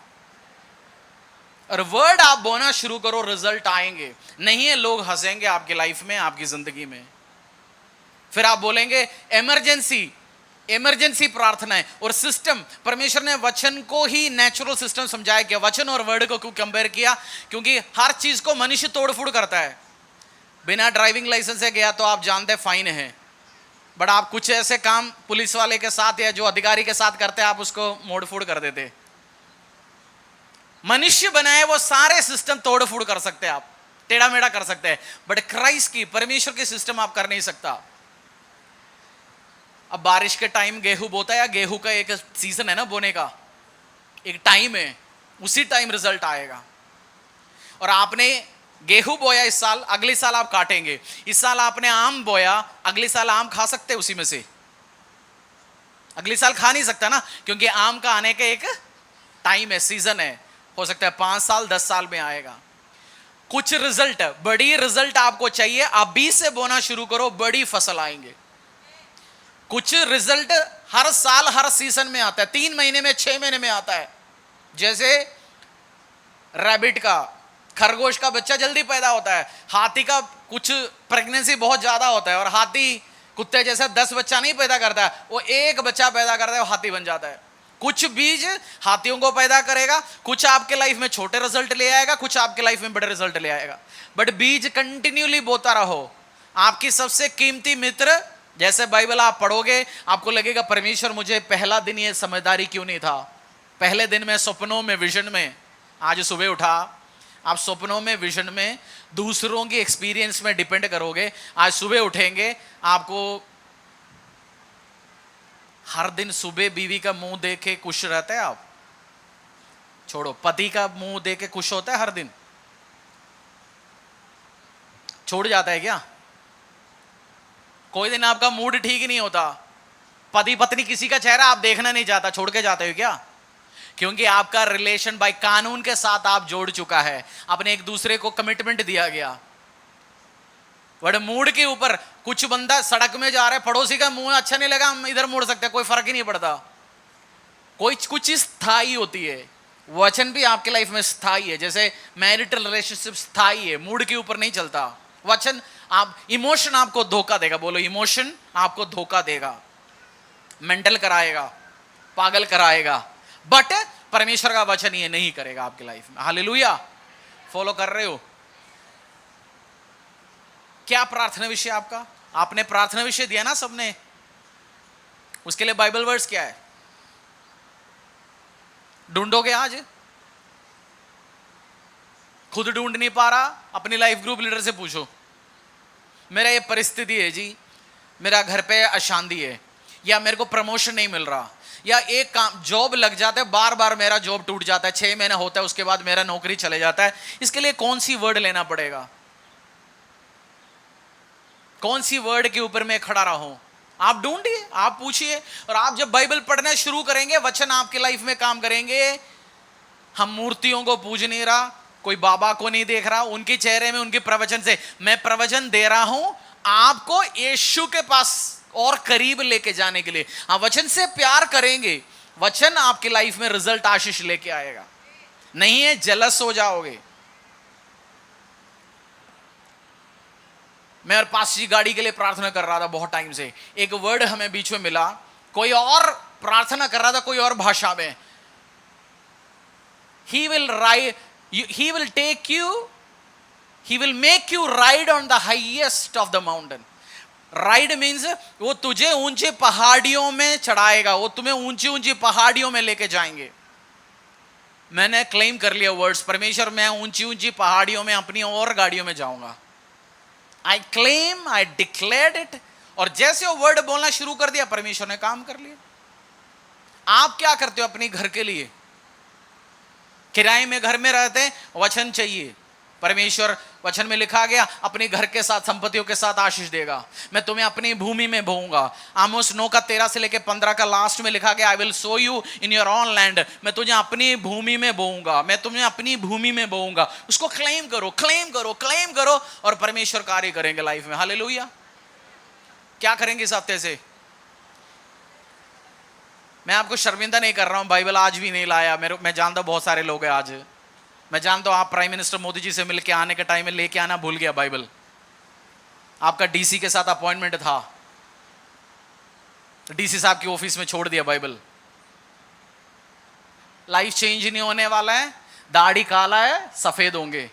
और वर्ड आप बोना शुरू करो, रिजल्ट आएंगे। नहीं है लोग हंसेंगे आपकी लाइफ में, आपकी जिंदगी में। फिर आप बोलेंगे इमरजेंसी, इमरजेंसी प्रार्थना है। और सिस्टम, परमेश्वर ने वचन को ही नेचुरल सिस्टम समझाया कि वचन और वर्ड को क्यों कंपेयर किया, क्योंकि हर चीज को मनुष्य तोड़फोड़ करता है। बिना ड्राइविंग लाइसेंस से गया तो आप जानते हैं फाइन है, बट आप कुछ ऐसे काम पुलिस वाले के साथ या जो अधिकारी के साथ करते हैं, आप उसको मोड़फोड़ कर देते। मनुष्य बनाए वो सारे सिस्टम तोड़फोड़ कर सकते हैं, आप टेढ़ा मेढ़ा कर सकते हैं, बट क्राइस्ट की, परमेश्वर की सिस्टम आप कर नहीं सकता। अब बारिश के टाइम गेहूं बोता है, या गेहूं का एक सीजन है ना बोने का, एक टाइम है, उसी टाइम रिजल्ट आएगा। और आपने गेहूं बोया इस साल, अगले साल आप काटेंगे। इस साल आपने आम बोया, अगले साल आम खा सकते उसी में से? अगले साल खा नहीं सकता ना, क्योंकि आम का आने का एक टाइम है, सीजन है। हो सकता है 5 साल 10 साल में आएगा। कुछ रिजल्ट, बड़ी रिजल्ट आपको चाहिए, आप बीज से बोना शुरू करो, बड़ी फसल आएंगे। कुछ रिजल्ट हर साल हर सीजन में आता है, 3 महीने में, 6 महीने में आता है। जैसे रैबिट का, खरगोश का बच्चा जल्दी पैदा होता है, हाथी का कुछ प्रेगनेंसी बहुत ज्यादा होता है, और हाथी कुत्ते जैसा 10 बच्चा नहीं पैदा करता है, वो एक बच्चा पैदा करता है, वो हाथी बन जाता है। कुछ बीज हाथियों को पैदा करेगा, कुछ आपके लाइफ में छोटे रिजल्ट ले आएगा, कुछ आपके लाइफ में बड़े रिजल्ट ले आएगा। बट बीज कंटिन्यूली बोता रहो। आपकी सबसे कीमती मित्र, जैसे बाइबल आप पढ़ोगे आपको लगेगा परमेश्वर मुझे पहला दिन ये समझदारी क्यों नहीं था, पहले दिन में सपनों में, विजन में। आज सुबह उठा, आप सपनों में, विजन में, दूसरों की एक्सपीरियंस में डिपेंड करोगे। आज सुबह उठेंगे, आपको हर दिन सुबह बीवी का मुंह देख के खुश रहते हैं आप? छोड़ो, पति का मुंह देख के खुश होता है हर दिन? छोड़ जाता है क्या? कोई दिन आपका मूड ठीक नहीं होता, पति पत्नी किसी का चेहरा आप देखना नहीं चाहता, छोड़ के जाते हो क्या? क्योंकि आपका रिलेशन बाय कानून के साथ आप जोड़ चुका है, आपने एक दूसरे को कमिटमेंट दिया गया। बड़े मूड के ऊपर, कुछ बंदा सड़क में जा रहा है, पड़ोसी का मुंह अच्छा नहीं लगा, हम इधर मुड़ सकते हैं, कोई फर्क ही नहीं पड़ता। कोई कुछ चीज स्थायी होती है। वचन भी आपके लाइफ में स्थायी है, जैसे मैरिटल रिलेशनशिप स्थायी है, मूड के ऊपर नहीं चलता। वचन, आप इमोशन आपको धोखा देगा, बोलो इमोशन आपको धोखा देगा, मेंटल कराएगा, पागल कराएगा, बट परमेश्वर का वचन ये नहीं करेगा आपकी लाइफ में। हालेलुया, फॉलो कर रहे हो? क्या प्रार्थना विषय आपका? आपने प्रार्थना विषय दिया ना सबने, उसके लिए बाइबल वर्ड्स क्या है? ढूंढोगे आज? खुद ढूंढ नहीं पा रहा, अपनी लाइफ ग्रुप लीडर से पूछो, मेरा ये परिस्थिति है जी, मेरा घर पे अशांति है, या मेरे को प्रमोशन नहीं मिल रहा, या एक काम जॉब लग जाता है, बार बार मेरा जॉब टूट जाता है, 6 महीना होता है उसके बाद मेरा नौकरी चले जाता है। इसके लिए कौन सी वर्ड लेना पड़ेगा? कौन सी वर्ड के ऊपर मैं खड़ा रहूं? आप ढूंढिए, आप पूछिए, और आप जब बाइबल पढ़ना शुरू करेंगे, वचन आपके लाइफ में काम करेंगे। हम मूर्तियों को पूज नहीं रहा, कोई बाबा को नहीं देख रहा, उनके चेहरे में उनके प्रवचन से मैं प्रवचन दे रहा हूं आपको यीशु के पास और करीब लेके जाने के लिए। आप वचन से प्यार करेंगे, वचन आपकी लाइफ में रिजल्ट, आशीष लेके आएगा। नहीं है जेलस हो जाओगे। मैं और पास जी गाड़ी के लिए प्रार्थना कर रहा था बहुत टाइम से, एक वर्ड हमें बीच में मिला, कोई और प्रार्थना कर रहा था कोई और भाषा में। He will ride, he will take you, he will make you ride on the highest of the mountain. Ride means वो तुझे ऊंचे पहाड़ियों में चढ़ाएगा, वो तुम्हें ऊंची ऊंची पहाड़ियों में लेके जाएंगे। मैंने क्लेम कर लिया वर्ड्स, परमेश्वर मैं ऊंची ऊंची पहाड़ियों में अपनी और गाड़ियों में जाऊंगा। I claim, I declared it, और जैसे वो वर्ड बोलना शुरू कर दिया, परमेश्वर ने काम कर लिया। आप क्या करते हो अपने घर के लिए? किराए में घर में रहते हैं, वचन चाहिए, परमेश्वर वचन में लिखा गया अपने घर के साथ संपत्तियों के साथ आशीष देगा। मैं तुम्हें अपनी भूमि में बोऊंगा। आमोस 9 का 13 से लेके 15 का लास्ट में लिखा गया I will so you in your own land. मैं तुझे अपनी भूमि में बोऊंगा, मैं तुम्हें अपनी भूमि में बोऊंगा। उसको क्लेम करो, क्लेम करो, क्लेम करो और परमेश्वर कार्य करेंगे लाइफ में। हालेलुया। क्या करेंगे इस हफ्ते से? मैं आपको शर्मिंदा नहीं कर रहा हूं, बाइबल आज भी नहीं लाया। मैं जानता हूं बहुत सारे लोग हैं आज, मैं जानता हूं आप प्राइम मिनिस्टर मोदी जी से मिलके आने के टाइम में लेके आना भूल गया बाइबल। आपका डीसी के साथ अपॉइंटमेंट था, डीसी साहब की ऑफिस में छोड़ दिया बाइबल। लाइफ चेंज नहीं होने वाला है। दाढ़ी काला है, सफेद होंगे।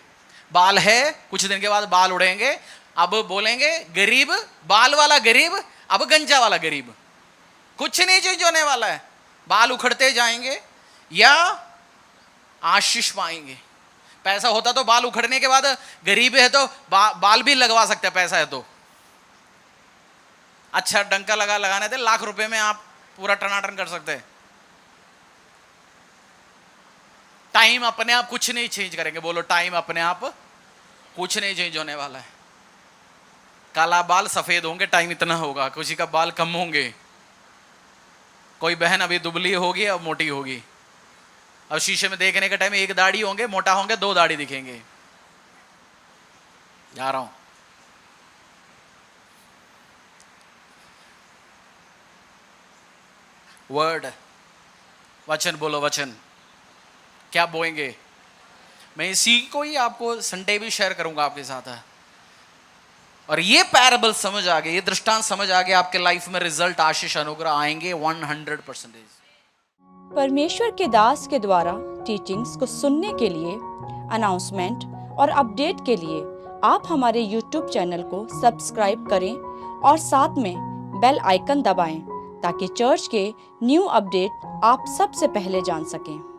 बाल है, कुछ दिन के बाद बाल उड़ेंगे। अब बोलेंगे गरीब, बाल वाला गरीब, अब गंजा वाला गरीब। कुछ नहीं चेंज होने वाला है। बाल उखड़ते जाएंगे या आशीष पाएंगे। पैसा होता तो बाल उखड़ने के बाद, गरीब है तो बाल भी लगवा सकते हैं, पैसा है तो। अच्छा डंका लगाने थे, लाख रुपए में आप पूरा टनाटन कर सकते हैं। टाइम अपने आप कुछ नहीं चेंज करेंगे। बोलो टाइम अपने आप कुछ नहीं चेंज होने वाला है। काला बाल सफेद होंगे, टाइम इतना होगा। किसी का बाल कम होंगे, कोई बहन अभी दुबली होगी अब मोटी होगी। अब शीशे में देखने के टाइम एक दाढ़ी होंगे, मोटा होंगे, 2 दाढ़ी दिखेंगे। जा रहा हूं। वर्ड, वचन बोलो, वचन क्या बोएंगे? मैं इसी को ही आपको संडे भी शेयर करूंगा आपके साथ है। और ये पैराबल समझ आ गए, ये दृष्टांत समझ आ गए, आपके लाइफ में रिजल्ट, आशीष, अनुग्रह आएंगे 100%। परमेश्वर के दास के द्वारा टीचिंग्स को सुनने के लिए, अनाउंसमेंट और अपडेट के लिए आप हमारे YouTube चैनल को सब्सक्राइब करें और साथ में बेल आइकन दबाएं ताकि चर्च के न्यू अपडेट आप सबसे पहले जान सकें।